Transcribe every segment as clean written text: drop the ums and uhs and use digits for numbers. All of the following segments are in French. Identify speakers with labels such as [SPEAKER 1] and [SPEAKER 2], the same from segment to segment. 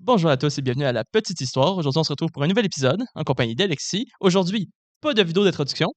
[SPEAKER 1] Bonjour à tous et bienvenue à La Petite Histoire. Aujourd'hui, on se retrouve pour un nouvel épisode en compagnie d'Alexis. Aujourd'hui, pas de vidéo d'introduction.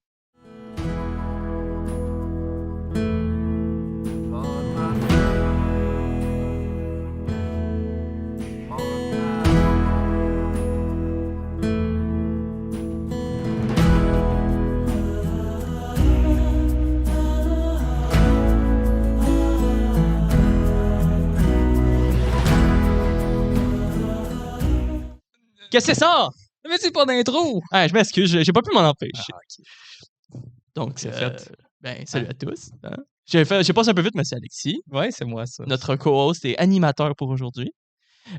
[SPEAKER 1] Qu'est-ce que c'est ça?
[SPEAKER 2] Mais c'est pas d'intro!
[SPEAKER 1] Ah, je m'excuse, j'ai pas pu m'en empêcher.
[SPEAKER 2] Ok.
[SPEAKER 1] Donc,
[SPEAKER 2] C'est fait.
[SPEAKER 1] salut à tous. Hein? Je passe un peu vite, mais c'est Alexis,
[SPEAKER 2] Ouais, c'est moi, ça.
[SPEAKER 1] notre co-host et animateur pour aujourd'hui.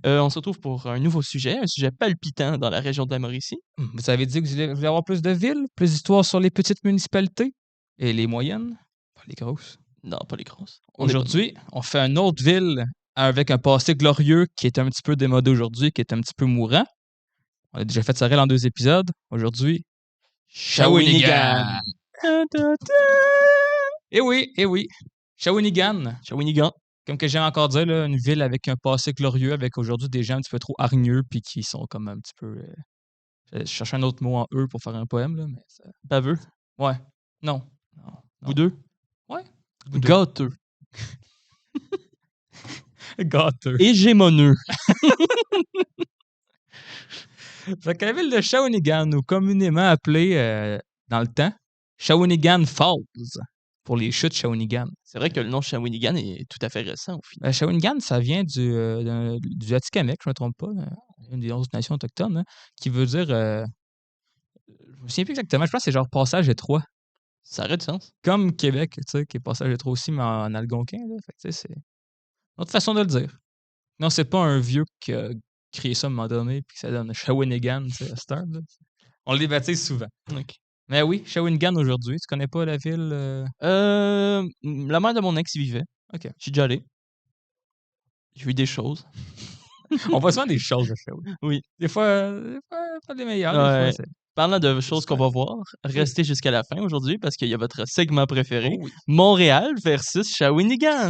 [SPEAKER 1] On se retrouve pour un nouveau sujet, un sujet palpitant dans la région de la Mauricie.
[SPEAKER 2] Vous avez dit que vous voulez avoir plus de villes, plus d'histoires sur les petites municipalités et les moyennes, pas les grosses.
[SPEAKER 1] Non, pas les grosses.
[SPEAKER 2] Aujourd'hui, on fait une autre ville avec un passé glorieux qui est un petit peu démodé aujourd'hui, qui est un petit peu mourant. On a déjà fait ça en 2 épisodes. Aujourd'hui, Shawinigan! Eh oui, Shawinigan.
[SPEAKER 1] Shawinigan.
[SPEAKER 2] Comme que j'aime encore dire, là, une ville avec un passé glorieux, avec aujourd'hui des gens un petit peu trop hargneux, puis qui sont comme un petit peu... je cherchais un autre mot en eux pour faire un poème, là, mais ça...
[SPEAKER 1] Baveux.
[SPEAKER 2] Ouais. Non.
[SPEAKER 1] Vous deux.
[SPEAKER 2] Ouais.
[SPEAKER 1] Gâteux.
[SPEAKER 2] Gâteux.
[SPEAKER 1] Hégémoneux.
[SPEAKER 2] Fait que la ville de Shawinigan, ou communément appelée dans le temps, Shawinigan Falls, pour les chutes Shawinigan.
[SPEAKER 1] C'est vrai que le nom Shawinigan est tout à fait récent au final.
[SPEAKER 2] Shawinigan, ça vient du Atikamekw, je ne me trompe pas, une des 11 nations autochtones, hein, qui veut dire... je me souviens plus exactement, je pense que c'est genre passage étroit.
[SPEAKER 1] Ça aurait du sens.
[SPEAKER 2] Comme Québec, tu sais, qui est passage étroit aussi, mais en algonquin, là. Fait que, tu sais, c'est une autre façon de le dire. Non, c'est pas un vieux qui a créé ça à un moment donné, puis que ça donne Shawinigan, tu sais, à cette heure, là. On les baptise souvent.
[SPEAKER 1] Ok.
[SPEAKER 2] Mais oui, Shawinigan aujourd'hui. Tu connais pas la ville?
[SPEAKER 1] La mère de mon ex y vivait.
[SPEAKER 2] Ok.
[SPEAKER 1] Je suis déjà allé. J'ai vu des choses.
[SPEAKER 2] On voit souvent des choses à Shawinigan.
[SPEAKER 1] Oui.
[SPEAKER 2] Des fois, pas les meilleures.
[SPEAKER 1] Ouais.
[SPEAKER 2] Des fois,
[SPEAKER 1] Parlant de choses qu'on va voir, restez jusqu'à la fin aujourd'hui parce qu'il y a votre segment préféré, Montréal versus Shawinigan.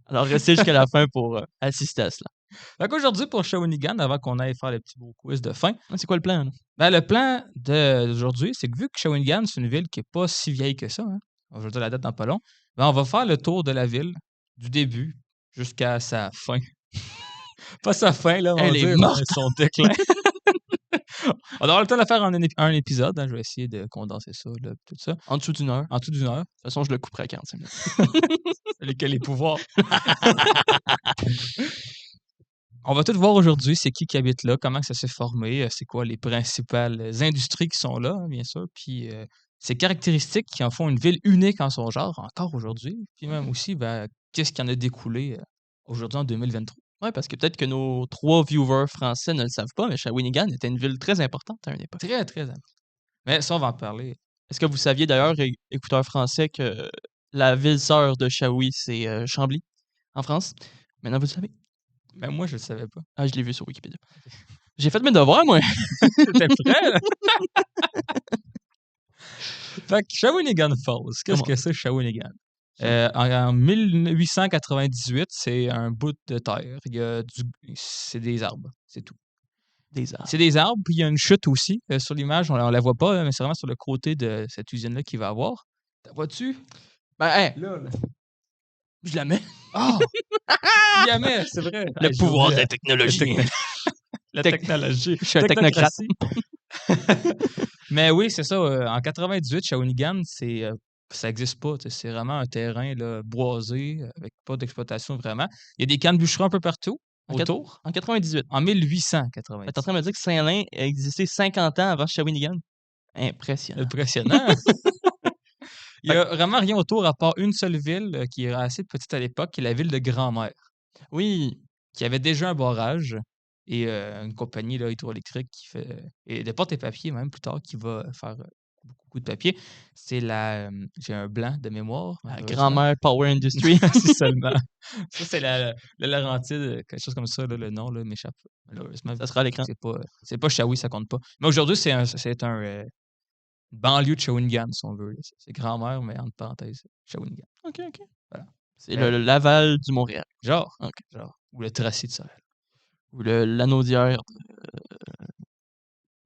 [SPEAKER 1] Alors restez jusqu'à la fin pour assister à cela.
[SPEAKER 2] Fait qu'aujourd'hui, pour Shawinigan, avant qu'on aille faire le petit beau quiz de fin,
[SPEAKER 1] C'est quoi le plan? Là?
[SPEAKER 2] ben, le plan d'aujourd'hui, c'est que vu que Shawinigan, c'est une ville qui n'est pas si vieille que ça, hein, je vais dire la date dans pas long, ben, on va faire le tour de la ville du début jusqu'à sa fin. Pas sa fin, là, on
[SPEAKER 1] Elle
[SPEAKER 2] va
[SPEAKER 1] est
[SPEAKER 2] dire,
[SPEAKER 1] morte.
[SPEAKER 2] mais son déclin. On va avoir le temps de faire en un épisode. Hein, je vais essayer de condenser ça, là, tout ça.
[SPEAKER 1] En dessous d'une heure.
[SPEAKER 2] En dessous d'une heure.
[SPEAKER 1] De toute façon, je le couperai à 45 minutes.
[SPEAKER 2] Les pouvoirs. On va tout voir aujourd'hui, c'est qui habite là, comment ça s'est formé, c'est quoi les principales industries qui sont là, hein, bien sûr, puis ces caractéristiques qui en font une ville unique en son genre, encore aujourd'hui, puis même aussi, ben, qu'est-ce qui en a découlé aujourd'hui en 2023.
[SPEAKER 1] Ouais, parce que peut-être que nos 3 viewers français ne le savent pas, mais Shawinigan était une ville très importante à une époque.
[SPEAKER 2] Très, très important. Mais ça, on va en parler.
[SPEAKER 1] Est-ce que vous saviez d'ailleurs, écouteurs français, que la ville sœur de Shawi, c'est Chambly, en France? Maintenant, vous le savez?
[SPEAKER 2] Ben moi, je le savais pas.
[SPEAKER 1] Ah, je l'ai vu sur Wikipédia. J'ai fait mes devoirs, moi!
[SPEAKER 2] T'es prêt, là? Fait que Shawinigan Falls, qu'est-ce que c'est Shawinigan? En 1898, c'est un bout de terre. C'est des arbres, c'est tout.
[SPEAKER 1] Des arbres.
[SPEAKER 2] C'est des arbres, puis il y a une chute aussi. Sur l'image, on la voit pas, mais c'est vraiment sur le côté de cette usine-là qu'il va avoir. La vois-tu?
[SPEAKER 1] Ben, hey,
[SPEAKER 2] Là.
[SPEAKER 1] je la mets.
[SPEAKER 2] Oh! Il la met, c'est vrai.
[SPEAKER 1] Le pouvoir de la technologie.
[SPEAKER 2] La technologie.
[SPEAKER 1] Je suis un technocrate.
[SPEAKER 2] Mais oui, c'est ça. En 98, Shawinigan, ça n'existe pas. C'est vraiment un terrain là, boisé, avec pas d'exploitation vraiment. Il y a des cannes bûcherons un peu partout, autour.
[SPEAKER 1] En 98.
[SPEAKER 2] En 1898.
[SPEAKER 1] T'es en train de me dire que Saint-Lin a existé 50 ans avant Shawinigan? Impressionnant.
[SPEAKER 2] Impressionnant. Il n'y a vraiment rien autour à part une seule ville qui est assez petite à l'époque, qui est la ville de Grand-Mère.
[SPEAKER 1] Oui.
[SPEAKER 2] Qui avait déjà un barrage et une compagnie là, hydroélectrique qui fait. Et de porte et papier, même plus tard, qui va faire beaucoup de papier. C'est j'ai un blanc de mémoire.
[SPEAKER 1] La Grand-Mère Power Industry.
[SPEAKER 2] Si seulement. Ça, c'est la Laurentide, quelque chose comme ça, là, le nom là, m'échappe. Malheureusement.
[SPEAKER 1] Ça sera à l'écran.
[SPEAKER 2] C'est pas Shawi, ça compte pas. Mais aujourd'hui, c'est un banlieue de Shawinigan, si on veut. C'est Grand-Mère, mais entre parenthèses, Shawinigan.
[SPEAKER 1] OK.
[SPEAKER 2] Voilà.
[SPEAKER 1] C'est le Laval du Montréal.
[SPEAKER 2] Genre.
[SPEAKER 1] OK.
[SPEAKER 2] Genre. Ou le Tracy de Sorel.
[SPEAKER 1] Ou l'anneau d'hier.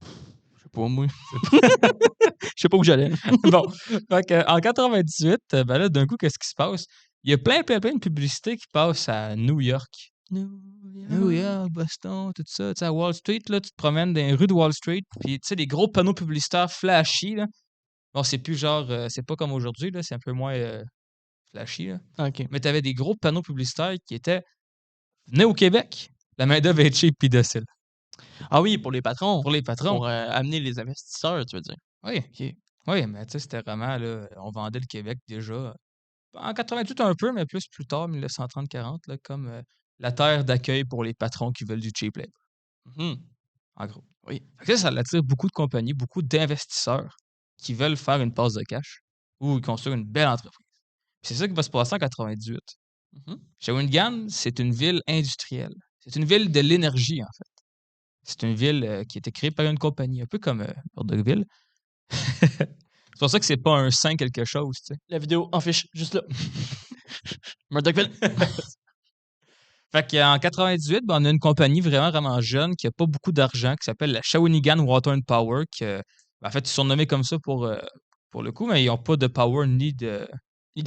[SPEAKER 1] Je sais pas, moi. Je sais pas où j'allais.
[SPEAKER 2] Bon, fait que, en 98, ben là, d'un coup, qu'est-ce qui se passe? Il y a plein de publicités qui passent à New York. New York, Boston, tout ça. Tu sais, à Wall Street, là, tu te promènes dans les rues de Wall Street, puis tu sais, des gros panneaux publicitaires flashy, là. Bon, c'est plus genre, c'est pas comme aujourd'hui, là, c'est un peu moins flashy, là.
[SPEAKER 1] OK.
[SPEAKER 2] Mais tu avais des gros panneaux publicitaires qui étaient venez au Québec, la main-d'œuvre est cheap puis docile.
[SPEAKER 1] Ah oui, pour les patrons.
[SPEAKER 2] Pour les patrons.
[SPEAKER 1] Pour amener les investisseurs, tu veux dire.
[SPEAKER 2] Oui.
[SPEAKER 1] OK.
[SPEAKER 2] Oui, mais tu sais, c'était vraiment, là, on vendait le Québec déjà. En 88 un peu, mais plus tard, 1930-40, là, comme la terre d'accueil pour les patrons qui veulent du cheap labor,
[SPEAKER 1] Mhm.
[SPEAKER 2] en gros.
[SPEAKER 1] Oui.
[SPEAKER 2] Fait que ça attire beaucoup de compagnies, beaucoup d'investisseurs qui veulent faire une passe de cash ou construire une belle entreprise. Puis c'est ça qui va se passer en 98.
[SPEAKER 1] Mhm.
[SPEAKER 2] Shawinigan, c'est une ville industrielle. C'est une ville de l'énergie, en fait. C'est une ville qui a été créée par une compagnie, un peu comme Murdochville. C'est pour ça que c'est pas un saint quelque chose, tu sais.
[SPEAKER 1] La vidéo en fiche, juste là. Murdochville.
[SPEAKER 2] Fait qu'en 98, ben, on a une compagnie vraiment jeune qui a pas beaucoup d'argent, qui s'appelle la Shawinigan Water and Power, que, ben, en fait, ils sont nommés comme ça pour le coup, mais ils n'ont pas de power ni de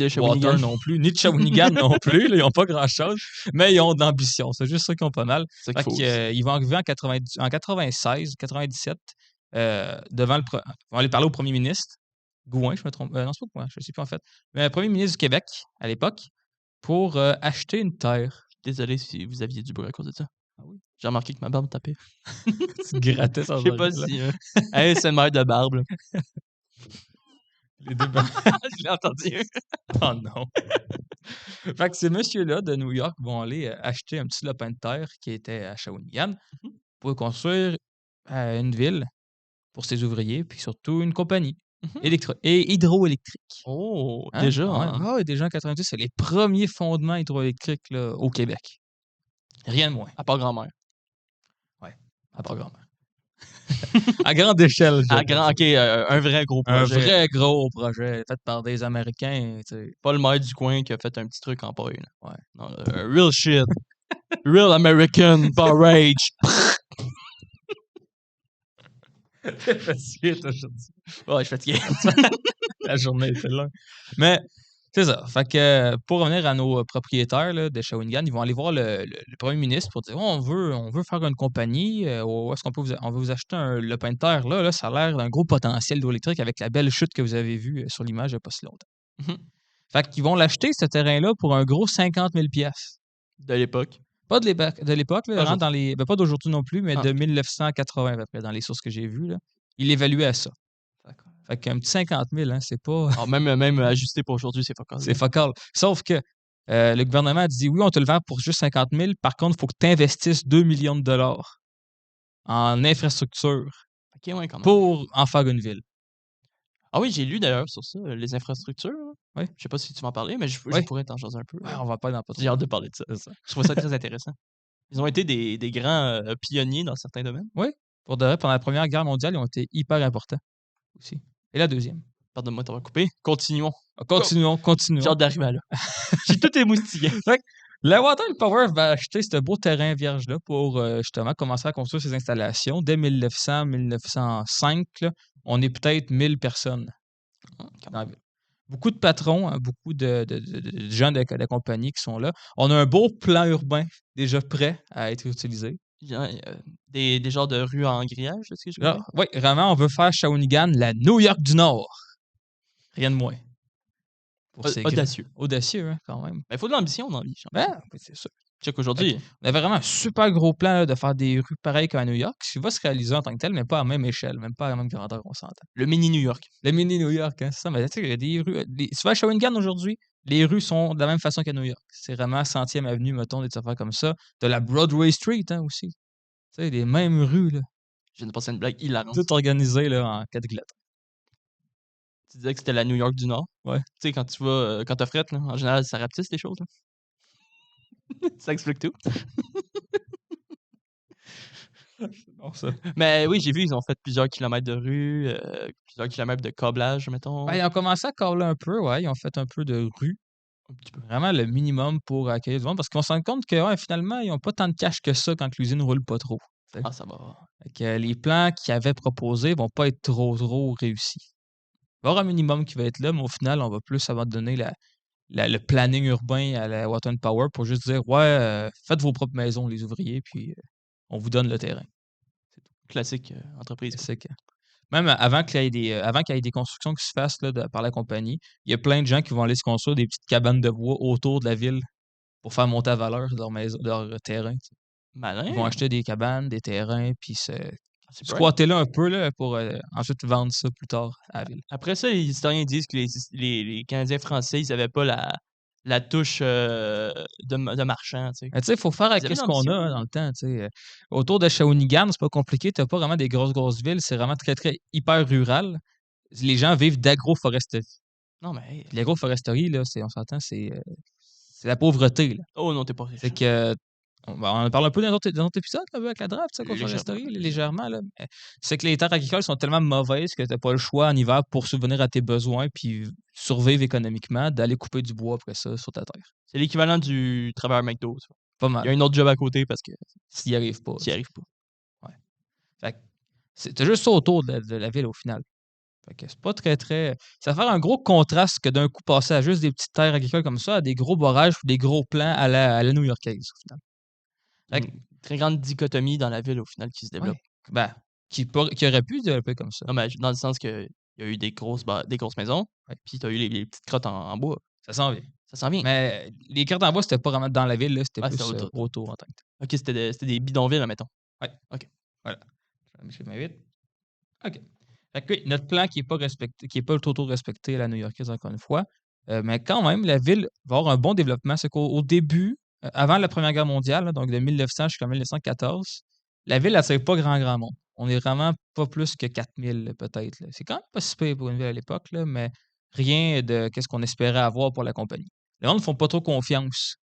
[SPEAKER 1] Shawinigan.
[SPEAKER 2] water non plus, ni de Shawinigan non plus. Là, ils n'ont pas grand-chose, mais ils ont de l'ambition. C'est juste ça qu'ils ont pas mal.
[SPEAKER 1] C'est
[SPEAKER 2] Fait qu'ils vont arriver en 96, 97, devant ils vont aller parler au premier ministre, Gouin, je me trompe. Non, c'est pas Gouin, je sais plus en fait. Mais le premier ministre du Québec, à l'époque, pour acheter une terre.
[SPEAKER 1] Désolé si vous aviez du bruit à cause de ça.
[SPEAKER 2] Ah oui?
[SPEAKER 1] J'ai remarqué que ma barbe tapait.
[SPEAKER 2] Tu grattais sans
[SPEAKER 1] Je sais pas
[SPEAKER 2] arrêt, là.
[SPEAKER 1] si. ASMR de barbe. là.
[SPEAKER 2] Les deux
[SPEAKER 1] Je l'ai entendu.
[SPEAKER 2] Oh non! Fait que ces messieurs-là de New York vont aller acheter un petit lopin de terre qui était à Shawinigan
[SPEAKER 1] Mhm.
[SPEAKER 2] pour construire une ville pour ses ouvriers, puis surtout une compagnie
[SPEAKER 1] Mhm.
[SPEAKER 2] et hydroélectrique.
[SPEAKER 1] Oh,
[SPEAKER 2] Hein?
[SPEAKER 1] déjà.
[SPEAKER 2] Ah ouais,
[SPEAKER 1] hein.
[SPEAKER 2] ah ouais, déjà en 90, c'est les premiers fondements hydroélectriques là, au Québec. Rien de moins.
[SPEAKER 1] À part grand-mère.
[SPEAKER 2] Ouais, à part grand-mère. À grande échelle, je
[SPEAKER 1] À
[SPEAKER 2] veux
[SPEAKER 1] grand,
[SPEAKER 2] dire.
[SPEAKER 1] OK, un vrai gros
[SPEAKER 2] Un
[SPEAKER 1] projet.
[SPEAKER 2] vrai gros projet fait par des Américains, tu sais.
[SPEAKER 1] Pas le maire du coin qui a fait un petit truc en paille. là.
[SPEAKER 2] Ouais.
[SPEAKER 1] Non, real shit. Real American Rage.
[SPEAKER 2] T'es fatigué aujourd'hui.
[SPEAKER 1] Ouais, je suis fatigué.
[SPEAKER 2] La journée était longue. Mais c'est ça. Fait que pour revenir à nos propriétaires là, de Shawinigan, ils vont aller voir le premier ministre pour dire oh, on veut faire une compagnie. Où est-ce on veut vous acheter un lopin de terre là, ça a l'air d'un gros potentiel d'eau électrique avec la belle chute que vous avez vue sur l'image il n'y a pas si longtemps.
[SPEAKER 1] Mhm.
[SPEAKER 2] Fait qu'ils vont l'acheter, ce terrain-là, pour un gros 50 000 piastres.
[SPEAKER 1] De l'époque.
[SPEAKER 2] Pas de l'époque, là,
[SPEAKER 1] Pas
[SPEAKER 2] dans les, ben, pas d'aujourd'hui non plus, mais
[SPEAKER 1] Ah,
[SPEAKER 2] de
[SPEAKER 1] ok.
[SPEAKER 2] 1980 à peu près, dans les sources que j'ai vues. Là. Il évaluait à ça.
[SPEAKER 1] D'accord.
[SPEAKER 2] Fait qu'un petit 50 000, hein, c'est pas.
[SPEAKER 1] Alors, même ajusté pour aujourd'hui, c'est pas quand
[SPEAKER 2] C'est fuck all. Sauf que le gouvernement a dit oui, on te le vend pour juste 50 000. Par contre, il faut que tu investisses 2 millions de dollars en infrastructure
[SPEAKER 1] OK, ouais, quand même.
[SPEAKER 2] pour en faire une ville.
[SPEAKER 1] Ah oui, j'ai lu d'ailleurs sur ça, les infrastructures. là.
[SPEAKER 2] Oui.
[SPEAKER 1] Je sais pas si tu vas en parler, mais je
[SPEAKER 2] Oui.
[SPEAKER 1] pourrais t'en jaser un peu.
[SPEAKER 2] Ouais, on va pas dans pas trop.
[SPEAKER 1] J'ai hâte de parler de ça.
[SPEAKER 2] C'est ça.
[SPEAKER 1] Je trouve ça très intéressant. Ils ont été des grands pionniers dans certains domaines.
[SPEAKER 2] Oui. Pour de vrai, pendant la Première Guerre mondiale, ils ont été hyper importants aussi. Et la deuxième.
[SPEAKER 1] Pardonne-moi de t'avoir coupé. Continuons.
[SPEAKER 2] Continuons.
[SPEAKER 1] J'ai hâte d'arriver à là. J'ai tout émoustillé.
[SPEAKER 2] Fait que la Water and Power va acheter ce beau terrain vierge-là pour justement commencer à construire ses installations. Dès 1900-1905, là, on est peut-être 1000 personnes dans la ville. Beaucoup de patrons, hein, beaucoup de gens de compagnie qui sont là. On a un beau plan urbain déjà prêt à être utilisé.
[SPEAKER 1] Des genres de rues en grillage, est-ce que j'ai compris?
[SPEAKER 2] Oui, vraiment, on veut faire Shawinigan la New York du Nord. Rien de moins. Pour ces
[SPEAKER 1] Audacieux.
[SPEAKER 2] Audacieux, hein, quand même.
[SPEAKER 1] Mais il faut de l'ambition dans la vie.
[SPEAKER 2] Ben, oui, c'est ça.
[SPEAKER 1] Check aujourd'hui.
[SPEAKER 2] On avait vraiment un super gros plan là, de faire des rues pareilles qu'à New York, ce qui va se réaliser en tant que tel, mais pas à la même échelle, même pas à la même grandeur, on s'entend.
[SPEAKER 1] Le mini New York.
[SPEAKER 2] Le mini New York, hein, c'est ça. Mais tu sais, il y a des rues. Si tu vas à Shawinigan aujourd'hui, les rues sont de la même façon qu'à New York. C'est vraiment 100e Avenue, mettons, des affaires comme ça. De la Broadway Street, hein, aussi. Tu sais, les mêmes rues, là.
[SPEAKER 1] Je viens de passer une blague hilarante.
[SPEAKER 2] Tout organisé, là, en quatre glattes.
[SPEAKER 1] Tu disais que c'était la New York du Nord.
[SPEAKER 2] Ouais.
[SPEAKER 1] Tu sais, quand tu vas, quand t'as frette, là, en général, ça rapetisse les choses. Là. Ça explique tout.
[SPEAKER 2] Bon, ça.
[SPEAKER 1] Mais oui, j'ai vu, ils ont fait plusieurs kilomètres de rue, plusieurs kilomètres de câblage, mettons.
[SPEAKER 2] Ben, ils ont commencé à câbler un peu, ouais. Ils ont fait un peu de rue.
[SPEAKER 1] Un petit peu.
[SPEAKER 2] Vraiment le minimum pour accueillir du monde parce qu'on se rend compte que ouais, finalement, ils n'ont pas tant de cash que ça quand l'usine ne roule pas trop.
[SPEAKER 1] Ah, ça va.
[SPEAKER 2] Fait que les plans qu'ils avaient proposés vont pas être trop réussis. Il va y avoir un minimum qui va être là, mais au final, on va plus abandonner le planning urbain à la Water and Power pour juste dire ouais, faites vos propres maisons, les ouvriers, puis on vous donne le terrain.
[SPEAKER 1] Classique entreprise.
[SPEAKER 2] C'est que même avant avant qu'il y ait des constructions qui se fassent là, par la compagnie, il y a plein de gens qui vont aller se construire des petites cabanes de bois autour de la ville pour faire monter la valeur de leur maison, de leur terrain.
[SPEAKER 1] Malin.
[SPEAKER 2] Ils vont acheter des cabanes, des terrains, puis
[SPEAKER 1] C'est
[SPEAKER 2] squatter là un peu là, pour ensuite vendre ça plus tard à la ville.
[SPEAKER 1] Après ça, les historiens disent que les Canadiens français, ils n'avaient pas la touche de marchand. Tu sais.
[SPEAKER 2] Tu sais, il faut faire avec
[SPEAKER 1] Ils avaient
[SPEAKER 2] ce qu'on a
[SPEAKER 1] l'ambition.
[SPEAKER 2] dans le temps. Autour de Shawinigan, c'est pas compliqué. Tu n'as pas vraiment des grosses villes. C'est vraiment très hyper rural. Les gens vivent d'agroforesterie.
[SPEAKER 1] Non, mais.
[SPEAKER 2] Puis l'agroforesterie, là, on s'entend, c'est la pauvreté. Là.
[SPEAKER 1] Oh non, t'es pas riche.
[SPEAKER 2] C'est que. On en parle un peu dans d'autres épisodes là, avec la draft, agroforesterie,
[SPEAKER 1] Légèrement.
[SPEAKER 2] légèrement. Là. C'est que les terres agricoles sont tellement mauvaises que tu n'as pas le choix en hiver pour subvenir à tes besoins puis survivre économiquement d'aller couper du bois après ça sur ta terre.
[SPEAKER 1] C'est l'équivalent du travailleur McDo. Ça.
[SPEAKER 2] Pas
[SPEAKER 1] Il y a
[SPEAKER 2] mal.
[SPEAKER 1] un autre job à côté parce que
[SPEAKER 2] S'il n'y arrive pas.
[SPEAKER 1] s'il n'y arrive pas.
[SPEAKER 2] Ouais. Fait que t'as juste ça autour de la ville au final. Fait que c'est pas très. Ça va faire un gros contraste que d'un coup passer à juste des petites terres agricoles comme ça, à des gros barrages ou des gros plans à la new-yorkaise au final. Fait que,
[SPEAKER 1] Une très grande dichotomie dans la ville au final qui se développe.
[SPEAKER 2] ouais, ben, qui aurait pu se développer comme ça.
[SPEAKER 1] Non, mais dans le sens qu'il y a eu des grosses maisons,
[SPEAKER 2] Ouais.
[SPEAKER 1] puis tu as eu les petites crottes en bois.
[SPEAKER 2] Ça s'en vient.
[SPEAKER 1] Ça s'en vient.
[SPEAKER 2] Mais les cartes en bois, c'était pas vraiment dans la ville, là, c'était
[SPEAKER 1] Ouais,
[SPEAKER 2] plus
[SPEAKER 1] c'était autour.
[SPEAKER 2] autour en tant que tel.
[SPEAKER 1] Ok, c'était des bidonvilles, admettons.
[SPEAKER 2] Ouais.
[SPEAKER 1] Ok.
[SPEAKER 2] Voilà. Je vais m'écrire vite. OK. Fait que oui, notre plan qui n'est pas respecté, qui est pas tout respecté à la new-yorkaise, encore une fois. Mais quand même, la ville va avoir un bon développement. C'est qu'au début, avant la Première Guerre mondiale, là, donc de 1900 jusqu'en 1914, la ville n'attire pas grand monde. On est vraiment pas plus que 4000 peut-être. Là. C'est quand même pas si pire pour une ville à l'époque, là, mais rien de qu'est-ce qu'on espérait avoir pour la compagnie. Les gens ne font pas trop confiance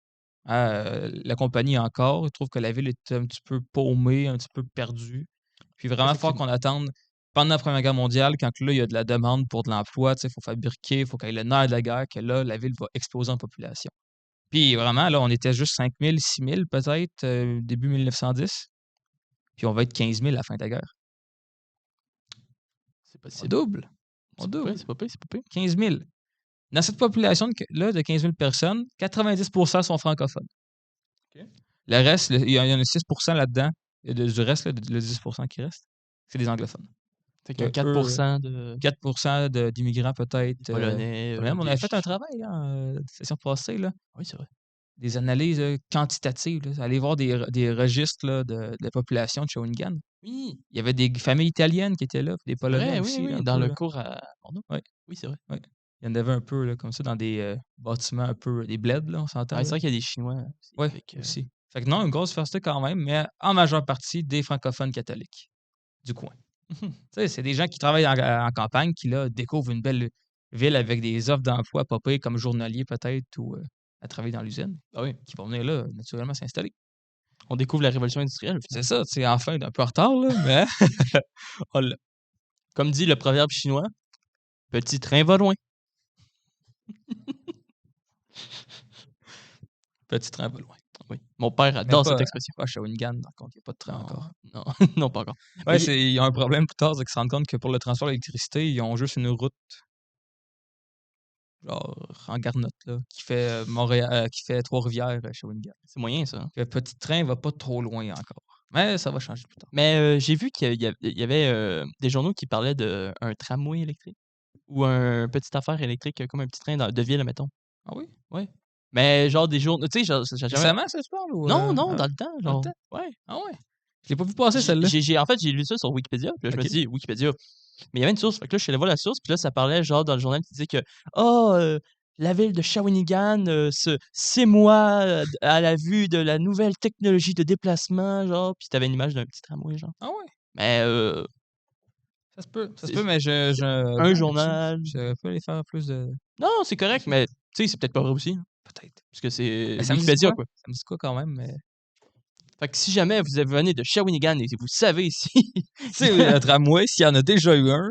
[SPEAKER 2] à la compagnie encore. Ils trouvent que la ville est un petit peu paumée, un petit peu perdue. Puis vraiment, il faut qu'on attende pendant la Première Guerre mondiale, quand là, il y a de la demande pour de l'emploi, il faut fabriquer, il faut qu'il y ait le nerf de la guerre, que là, la ville va exploser en population. Puis vraiment, là, on était juste 5000, 6000 peut-être, début 1910. Puis on va être 15 000 à la fin de la guerre.
[SPEAKER 1] C'est pas
[SPEAKER 2] On double.
[SPEAKER 1] C'est pas pire, c'est pas pire, c'est pas pire.
[SPEAKER 2] 15 000. Dans cette population-là de 15 000 personnes, 90 sont francophones.
[SPEAKER 1] OK.
[SPEAKER 2] Le reste, il y en a 6 là-dedans. Du reste, là, le 10 qui reste, c'est des anglophones.
[SPEAKER 1] Fait qu'il y a 4% de
[SPEAKER 2] 4 d'immigrants peut-être.
[SPEAKER 1] Polonais.
[SPEAKER 2] On avait fait un travail la session passée, là,
[SPEAKER 1] Oui, c'est vrai.
[SPEAKER 2] des analyses quantitatives. Là, aller voir des registres là, de la population de Shawinigan.
[SPEAKER 1] Oui,
[SPEAKER 2] Il y avait des familles italiennes qui étaient là, puis des
[SPEAKER 1] c'est
[SPEAKER 2] Polonais
[SPEAKER 1] vrai,
[SPEAKER 2] aussi.
[SPEAKER 1] oui,
[SPEAKER 2] là, un
[SPEAKER 1] dans
[SPEAKER 2] peu,
[SPEAKER 1] le
[SPEAKER 2] là.
[SPEAKER 1] cours à Bordeaux.
[SPEAKER 2] Ouais.
[SPEAKER 1] Oui, c'est vrai.
[SPEAKER 2] Ouais. Il y en avait un peu là, comme ça dans des bâtiments un peu, des bleds, là, on s'entend.
[SPEAKER 1] Ah, c'est
[SPEAKER 2] là.
[SPEAKER 1] vrai qu'il y a des Chinois aussi.
[SPEAKER 2] Oui,
[SPEAKER 1] Fait que,
[SPEAKER 2] aussi. Fait que non, une grosse diversité quand même, mais en majeure partie des francophones catholiques du coin. Tu sais, c'est des gens qui travaillent en campagne qui, là, découvrent une belle ville avec des offres d'emploi pas pires comme journalier peut-être ou à travailler dans l'usine,
[SPEAKER 1] ah oui,
[SPEAKER 2] qui vont venir là, naturellement, s'installer.
[SPEAKER 1] on découvre la révolution industrielle.
[SPEAKER 2] C'est ça, c'est enfin un peu en retard, là, mais on l'a.
[SPEAKER 1] Comme dit le proverbe chinois, petit train va loin.
[SPEAKER 2] Petit train va loin.
[SPEAKER 1] Oui. Mon père
[SPEAKER 2] Mais
[SPEAKER 1] adore cette expression.
[SPEAKER 2] pas à Shawinigan, par contre, il n'y a pas de train encore.
[SPEAKER 1] Non, non, pas encore.
[SPEAKER 2] Ouais,
[SPEAKER 1] Mais
[SPEAKER 2] ils ont un problème plus tard, c'est qu'ils se rendent compte que pour le transport d'électricité, ils ont juste une route, genre en garnotte, là, qui fait Montréal, qui fait Trois-Rivières, Shawinigan.
[SPEAKER 1] c'est moyen, ça.
[SPEAKER 2] Le petit train va pas trop loin encore. Mais ça va changer plus tard.
[SPEAKER 1] Mais j'ai vu qu'il y avait des journaux qui parlaient d'un tramway électrique ou un petite affaire électrique comme un petit train de ville, mettons.
[SPEAKER 2] Ah oui?
[SPEAKER 1] Ouais. Mais genre des journaux, tu sais, genre, j'ai jamais...
[SPEAKER 2] Récemment, ça se parle ou
[SPEAKER 1] Non, non,
[SPEAKER 2] ah,
[SPEAKER 1] dans le temps,
[SPEAKER 2] dans le
[SPEAKER 1] genre.
[SPEAKER 2] temps?
[SPEAKER 1] Ouais.
[SPEAKER 2] Ah ouais? Je l'ai pas vu passer celle-là.
[SPEAKER 1] En fait, j'ai lu ça sur Wikipédia, puis là, je me
[SPEAKER 2] Ok.
[SPEAKER 1] suis dit, Wikipédia. Mais il y avait une source, fait que là, je suis allé voir la source, puis là, ça parlait, genre, dans le journal, qui disait que, oh, la ville de Shawinigan s'émeut à la vue de la nouvelle technologie de déplacement, genre, puis t'avais une image d'un petit tramway, genre.
[SPEAKER 2] Ah ouais?
[SPEAKER 1] Mais,
[SPEAKER 2] Ça se peut,
[SPEAKER 1] C'est-
[SPEAKER 2] mais je
[SPEAKER 1] un journal.
[SPEAKER 2] Je peux aller faire plus de.
[SPEAKER 1] Non, c'est correct, mais, tu sais, c'est peut-être pas vrai aussi, hein,
[SPEAKER 2] Peut-être.
[SPEAKER 1] parce que c'est
[SPEAKER 2] Mais ça me dit
[SPEAKER 1] Wikipédia,
[SPEAKER 2] quoi?
[SPEAKER 1] quoi.
[SPEAKER 2] Ça me dit quoi quand même, mais.
[SPEAKER 1] Fait que si jamais vous venez de Shawinigan et vous savez si,
[SPEAKER 2] Tu sais, le tramway, s'il y en a déjà eu un,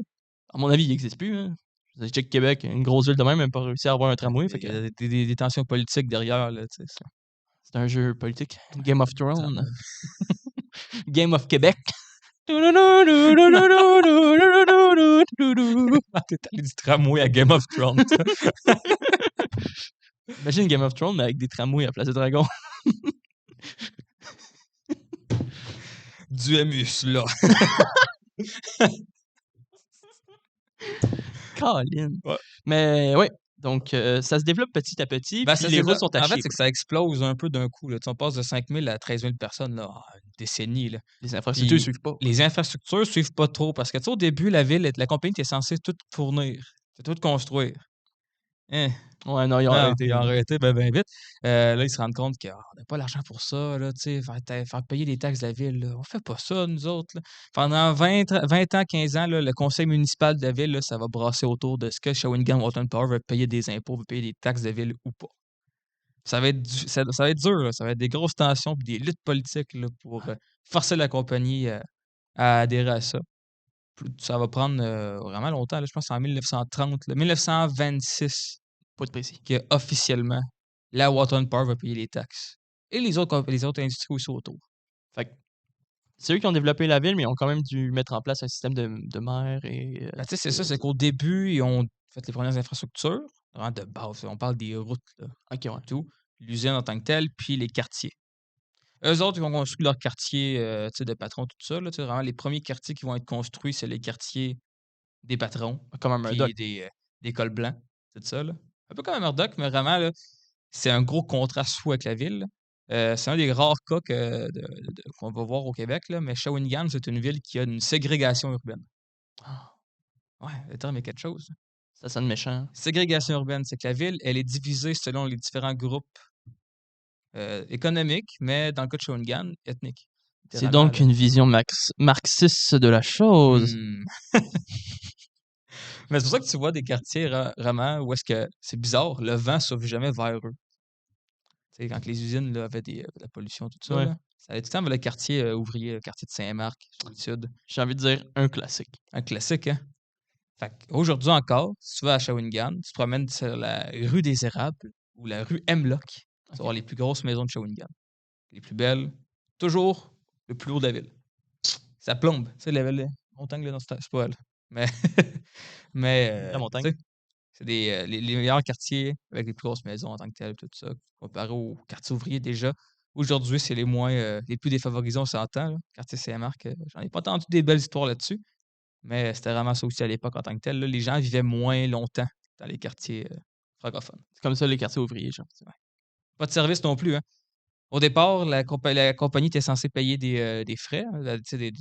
[SPEAKER 1] à mon avis, il n'existe plus, hein. Vous check Québec, une grosse ville de même pas réussi à avoir un tramway. Fait
[SPEAKER 2] Il y
[SPEAKER 1] que
[SPEAKER 2] a des tensions politiques derrière, là, tu sais.
[SPEAKER 1] c'est un jeu politique. Game of Thrones.
[SPEAKER 2] Tramway.
[SPEAKER 1] Game of Québec.
[SPEAKER 2] Ah, t'es allé du tramway à Game of Thrones.
[SPEAKER 1] Imagine Game of Thrones, mais avec des tramways à Place de Dragon.
[SPEAKER 2] Du Emus, là.
[SPEAKER 1] Caroline.
[SPEAKER 2] Ouais.
[SPEAKER 1] Mais ouais, donc ça se développe petit à petit,
[SPEAKER 2] Ben,
[SPEAKER 1] puis
[SPEAKER 2] ça se
[SPEAKER 1] les routes
[SPEAKER 2] développe.
[SPEAKER 1] sont à
[SPEAKER 2] En fait,
[SPEAKER 1] chier.
[SPEAKER 2] c'est que ça explose un peu d'un coup, là. Tu sais, on passe de 5 000 à 13 000 personnes, là, en une décennie, là.
[SPEAKER 1] Les infrastructures
[SPEAKER 2] Puis
[SPEAKER 1] suivent pas.
[SPEAKER 2] les infrastructures suivent pas trop parce que, tu sais, au début, la compagnie était censée tout fournir, tout construire. Hein?
[SPEAKER 1] Ouais, non, ils ont
[SPEAKER 2] Non,
[SPEAKER 1] arrêté.
[SPEAKER 2] ils ont arrêté ben vite. Là, ils se rendent compte qu'on n'a pas l'argent pour ça, là, tu sais, faire payer les taxes de la ville, là. On fait pas ça, nous autres, là. Pendant 20 ans, 15 ans, là, le conseil municipal de la ville, là, ça va brasser autour de ce que Shawinigan Water Power veut payer des impôts, veut payer des taxes de ville ou pas. Ça va être, ça va être dur, là. Ça va être des grosses tensions puis des luttes politiques là, pour forcer la compagnie à adhérer à ça. Ça va prendre vraiment longtemps, là. Je pense que c'est en 1930, là, 1926
[SPEAKER 1] Pas de précis.
[SPEAKER 2] que officiellement la Water Power va payer les taxes. Et les autres industries aussi autour.
[SPEAKER 1] Fait que c'est eux qui ont développé la ville, mais ils ont quand même dû mettre en place un système de mer et.
[SPEAKER 2] Ben, tu sais, c'est ça, c'est qu'au début, ils ont fait les premières infrastructures, vraiment de base. On parle des routes, là,
[SPEAKER 1] Ok, ouais.
[SPEAKER 2] tout. L'usine en tant que telle, puis les quartiers. Eux autres, ils ont construit leur quartier tu sais, de patrons, tout ça. Là, tu sais, vraiment, les premiers quartiers qui vont être construits, c'est les quartiers des patrons,
[SPEAKER 1] Comme un Murdoch.
[SPEAKER 2] puis des cols blancs, c'est ça. Là. Un peu comme un Murdoch, mais vraiment, là, c'est un gros contraste fou avec la ville. Là. C'est un des rares cas qu'on va voir au Québec, là, mais Shawinigan, c'est une ville qui a une ségrégation urbaine.
[SPEAKER 1] Ah,
[SPEAKER 2] Ouais, le terme est quelque chose.
[SPEAKER 1] ça sonne méchant.
[SPEAKER 2] Ségrégation urbaine, c'est que la ville, elle est divisée selon les différents groupes économiques, mais dans le cas de Shawinigan, ethniques.
[SPEAKER 1] C'est
[SPEAKER 2] Littéralement,
[SPEAKER 1] donc
[SPEAKER 2] là.
[SPEAKER 1] une vision marxiste de la chose.
[SPEAKER 2] Hmm. Mais c'est pour ça que tu vois des quartiers vraiment où est-ce que c'est bizarre, le vent ne souffle jamais vers eux. Tu sais, quand les usines là, avaient de la pollution, tout ça,
[SPEAKER 1] Ouais.
[SPEAKER 2] là, ça allait tout le temps vers le quartier ouvrier, le quartier de Saint-Marc, sur le sud.
[SPEAKER 1] J'ai envie de dire un classique.
[SPEAKER 2] Un classique, hein? Fait aujourd'hui encore, si tu vas à Shawinigan, tu te promènes sur la rue des Érables ou la rue Hemlock. Tu vas voir les plus grosses maisons de Shawinigan. Les plus belles, toujours le plus haut de la ville. Ça plombe. Tu sais, la montagne, là, non, c'est pas elle. Mais,
[SPEAKER 1] La montagne.
[SPEAKER 2] tu sais, c'est les meilleurs quartiers avec les plus grosses maisons en tant que telles, tout ça, comparé aux quartiers ouvriers déjà. Aujourd'hui, c'est les plus défavorisés, on s'entend. Là. Quartier Saint-Marc, j'en ai pas entendu des belles histoires là-dessus, mais c'était vraiment ça aussi à l'époque en tant que tel. Là. Les gens vivaient moins longtemps dans les quartiers francophones.
[SPEAKER 1] C'est comme ça les quartiers ouvriers, genre.
[SPEAKER 2] Pas de service non plus. Hein. Au départ, la compagnie était censée payer des frais, hein, tu sais,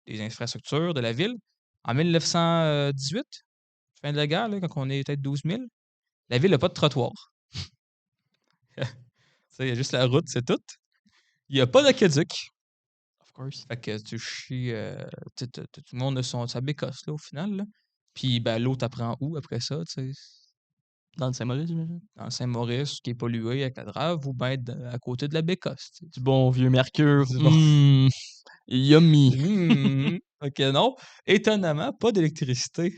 [SPEAKER 2] des infrastructures de la ville. En 1918, fin de la guerre, là, quand on est peut-être 12 000, la ville n'a pas de trottoir. Il y a juste la route, c'est tout. Il n'y a pas d'aqueduc.
[SPEAKER 1] Of course.
[SPEAKER 2] Fait que tu chies. Tout le monde a sa bécosse, là, au final. Là. Puis, ben, l'eau t'apprend où après ça, tu sais?
[SPEAKER 1] Dans le Saint-Maurice, j'imagine.
[SPEAKER 2] Dans Saint-Maurice, qui est pollué avec la Drave, ou bien à côté de la bécosse. Tu sais.
[SPEAKER 1] Du bon vieux Mercure.
[SPEAKER 2] Du bon.
[SPEAKER 1] Yummy.
[SPEAKER 2] Ok, non. Étonnamment, pas d'électricité.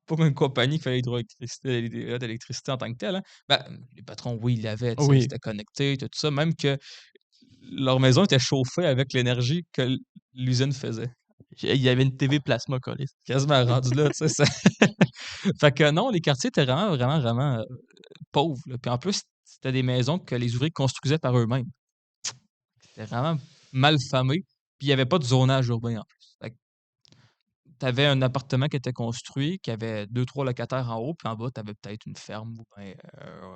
[SPEAKER 2] Pas une compagnie qui fait d'électricité en tant que telle. Hein. Ben, les patrons, oui, ils l'avaient, tu sais, ils
[SPEAKER 1] Oui.
[SPEAKER 2] étaient connectés, tout ça. Même que leur maison était chauffée avec l'énergie que l'usine faisait.
[SPEAKER 1] Il y avait une TV plasma collée.
[SPEAKER 2] Quasiment rendu là, tu sais. Fait que non, les quartiers étaient vraiment, vraiment, vraiment pauvres. Là. Puis en plus, c'était des maisons que les ouvriers construisaient par eux-mêmes. C'était vraiment mal famé. Puis il n'y avait pas de zonage urbain en plus. Fait que t'avais un appartement qui était construit, qui avait 2-3 locataires en haut, puis en bas, tu avais peut-être une ferme ou bien,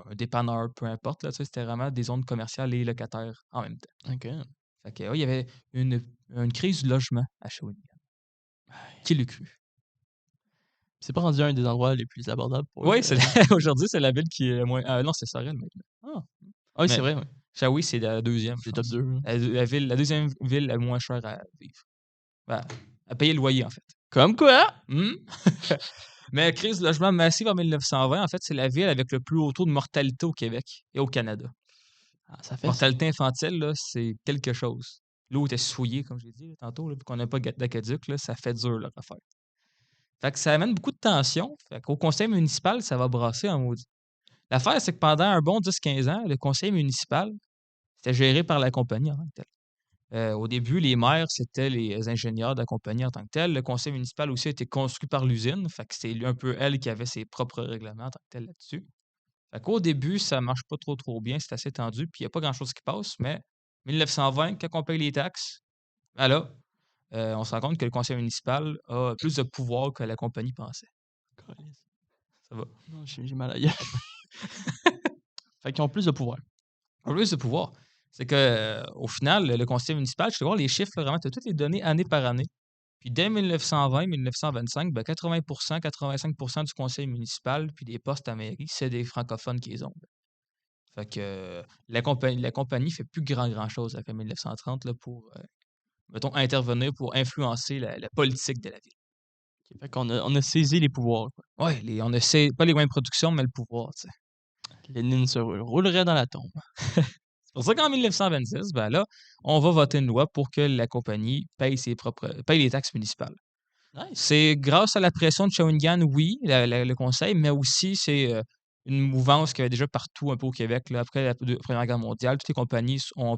[SPEAKER 2] un dépanneur, peu importe. Là, tu sais, c'était vraiment des zones commerciales et locataires en même temps.
[SPEAKER 1] OK.
[SPEAKER 2] Fait que, ouais, il y avait une crise du logement à Shawinigan. Qui l'eût cru?
[SPEAKER 1] C'est pas rendu un des endroits les plus abordables pour eux.
[SPEAKER 2] Oui, aujourd'hui, c'est la ville qui est moins. Non, c'est Sorel maintenant.
[SPEAKER 1] Ah. Ah oui, c'est
[SPEAKER 2] Mais
[SPEAKER 1] vrai. Ouais.
[SPEAKER 2] Shawi, c'est la deuxième.
[SPEAKER 1] C'est
[SPEAKER 2] Je
[SPEAKER 1] top
[SPEAKER 2] pense.
[SPEAKER 1] 2.
[SPEAKER 2] La deuxième ville la moins chère à vivre. Ben, à payer le loyer, en fait.
[SPEAKER 1] Comme quoi?
[SPEAKER 2] Hmm? Mais crise de logement massive en 1920, en fait, c'est la ville avec le plus haut taux de mortalité au Québec et au Canada.
[SPEAKER 1] Ah, ça fait ça.
[SPEAKER 2] Mortalité infantile, là, c'est quelque chose. L'eau était souillée, comme j'ai dit tantôt, là, vu qu'on n'a pas d'aqueduc, là, ça fait dur leur affaire. Fait que ça amène beaucoup de tensions. Fait qu'au conseil municipal, ça va brasser en maudit. L'affaire, c'est que pendant un bon 10-15 ans, le conseil municipal, c'était géré par la compagnie en tant que telle. Au début, les maires, c'était les ingénieurs de la compagnie en tant que tel. Le conseil municipal aussi a été construit par l'usine. Fait que c'est un peu elle qui avait ses propres règlements en tant que tel là-dessus. Fait qu'au début, ça marche pas trop bien, c'est assez tendu, puis il y a pas grand-chose qui passe, mais 1920, quand on paye les taxes, ben là, on se rend compte que le conseil municipal a plus de pouvoir que la compagnie pensait.
[SPEAKER 1] Calisse.
[SPEAKER 2] Ça va.
[SPEAKER 1] Non, j'ai mal à la gueule. Fait qu'ils ont plus de pouvoir.
[SPEAKER 2] En plus de pouvoir, c'est que, au final, le conseil municipal, je vais voir les chiffres, là, vraiment, tu as toutes les données année par année. Puis dès 1920-1925, ben 80%, 85% du conseil municipal, puis des postes à mairie, c'est des francophones qui les ont. Fait que la compagnie fait plus grand-chose après 1930 là, pour, mettons, intervenir pour influencer la politique de la ville.
[SPEAKER 1] Ok, fait qu'on on a saisi les pouvoirs, quoi.
[SPEAKER 2] Ouais, on ne sait pas les moyens de production, mais le pouvoir, tu sais.
[SPEAKER 1] Lénine se roulerait dans la tombe.
[SPEAKER 2] C'est pour ça qu'en 1926, ben là, on va voter une loi pour que la compagnie paye les taxes municipales.
[SPEAKER 1] Nice.
[SPEAKER 2] C'est grâce à la pression de Shawinigan, oui, le conseil, mais aussi c'est une mouvance qu'il y avait déjà partout un peu au Québec. Là, après la Première Guerre mondiale, toutes les compagnies ont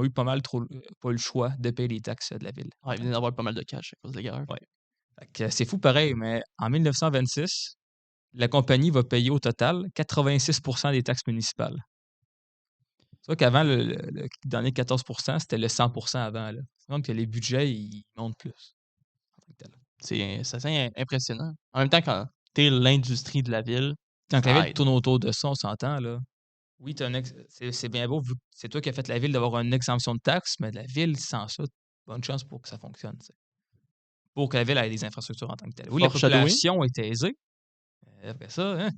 [SPEAKER 2] eu pas mal pas le choix de payer les taxes de la ville.
[SPEAKER 1] Ouais, il vient d'avoir pas mal de cash à cause de la guerre.
[SPEAKER 2] Ouais. Fait que c'est fou pareil, mais en 1926, la compagnie va payer au total 86% des taxes municipales. C'est vrai qu'avant, le dernier 14%, c'était le 100% avant. Là. Donc que les budgets, ils montent plus.
[SPEAKER 1] C'est assez impressionnant. En même temps, quand t'es l'industrie de la ville,
[SPEAKER 2] Donc la
[SPEAKER 1] ça
[SPEAKER 2] ville
[SPEAKER 1] aide.
[SPEAKER 2] tourne autour de ça, on s'entend, là. Oui, c'est bien beau, vu que c'est toi qui as fait la ville, d'avoir une exemption de taxes, mais la ville, sans ça, bonne chance pour que ça fonctionne. Tu sais. Pour que la ville ait des infrastructures en tant que telle. Oui, la
[SPEAKER 1] Foreshadowing.
[SPEAKER 2] population est aisée. Après ça, hein.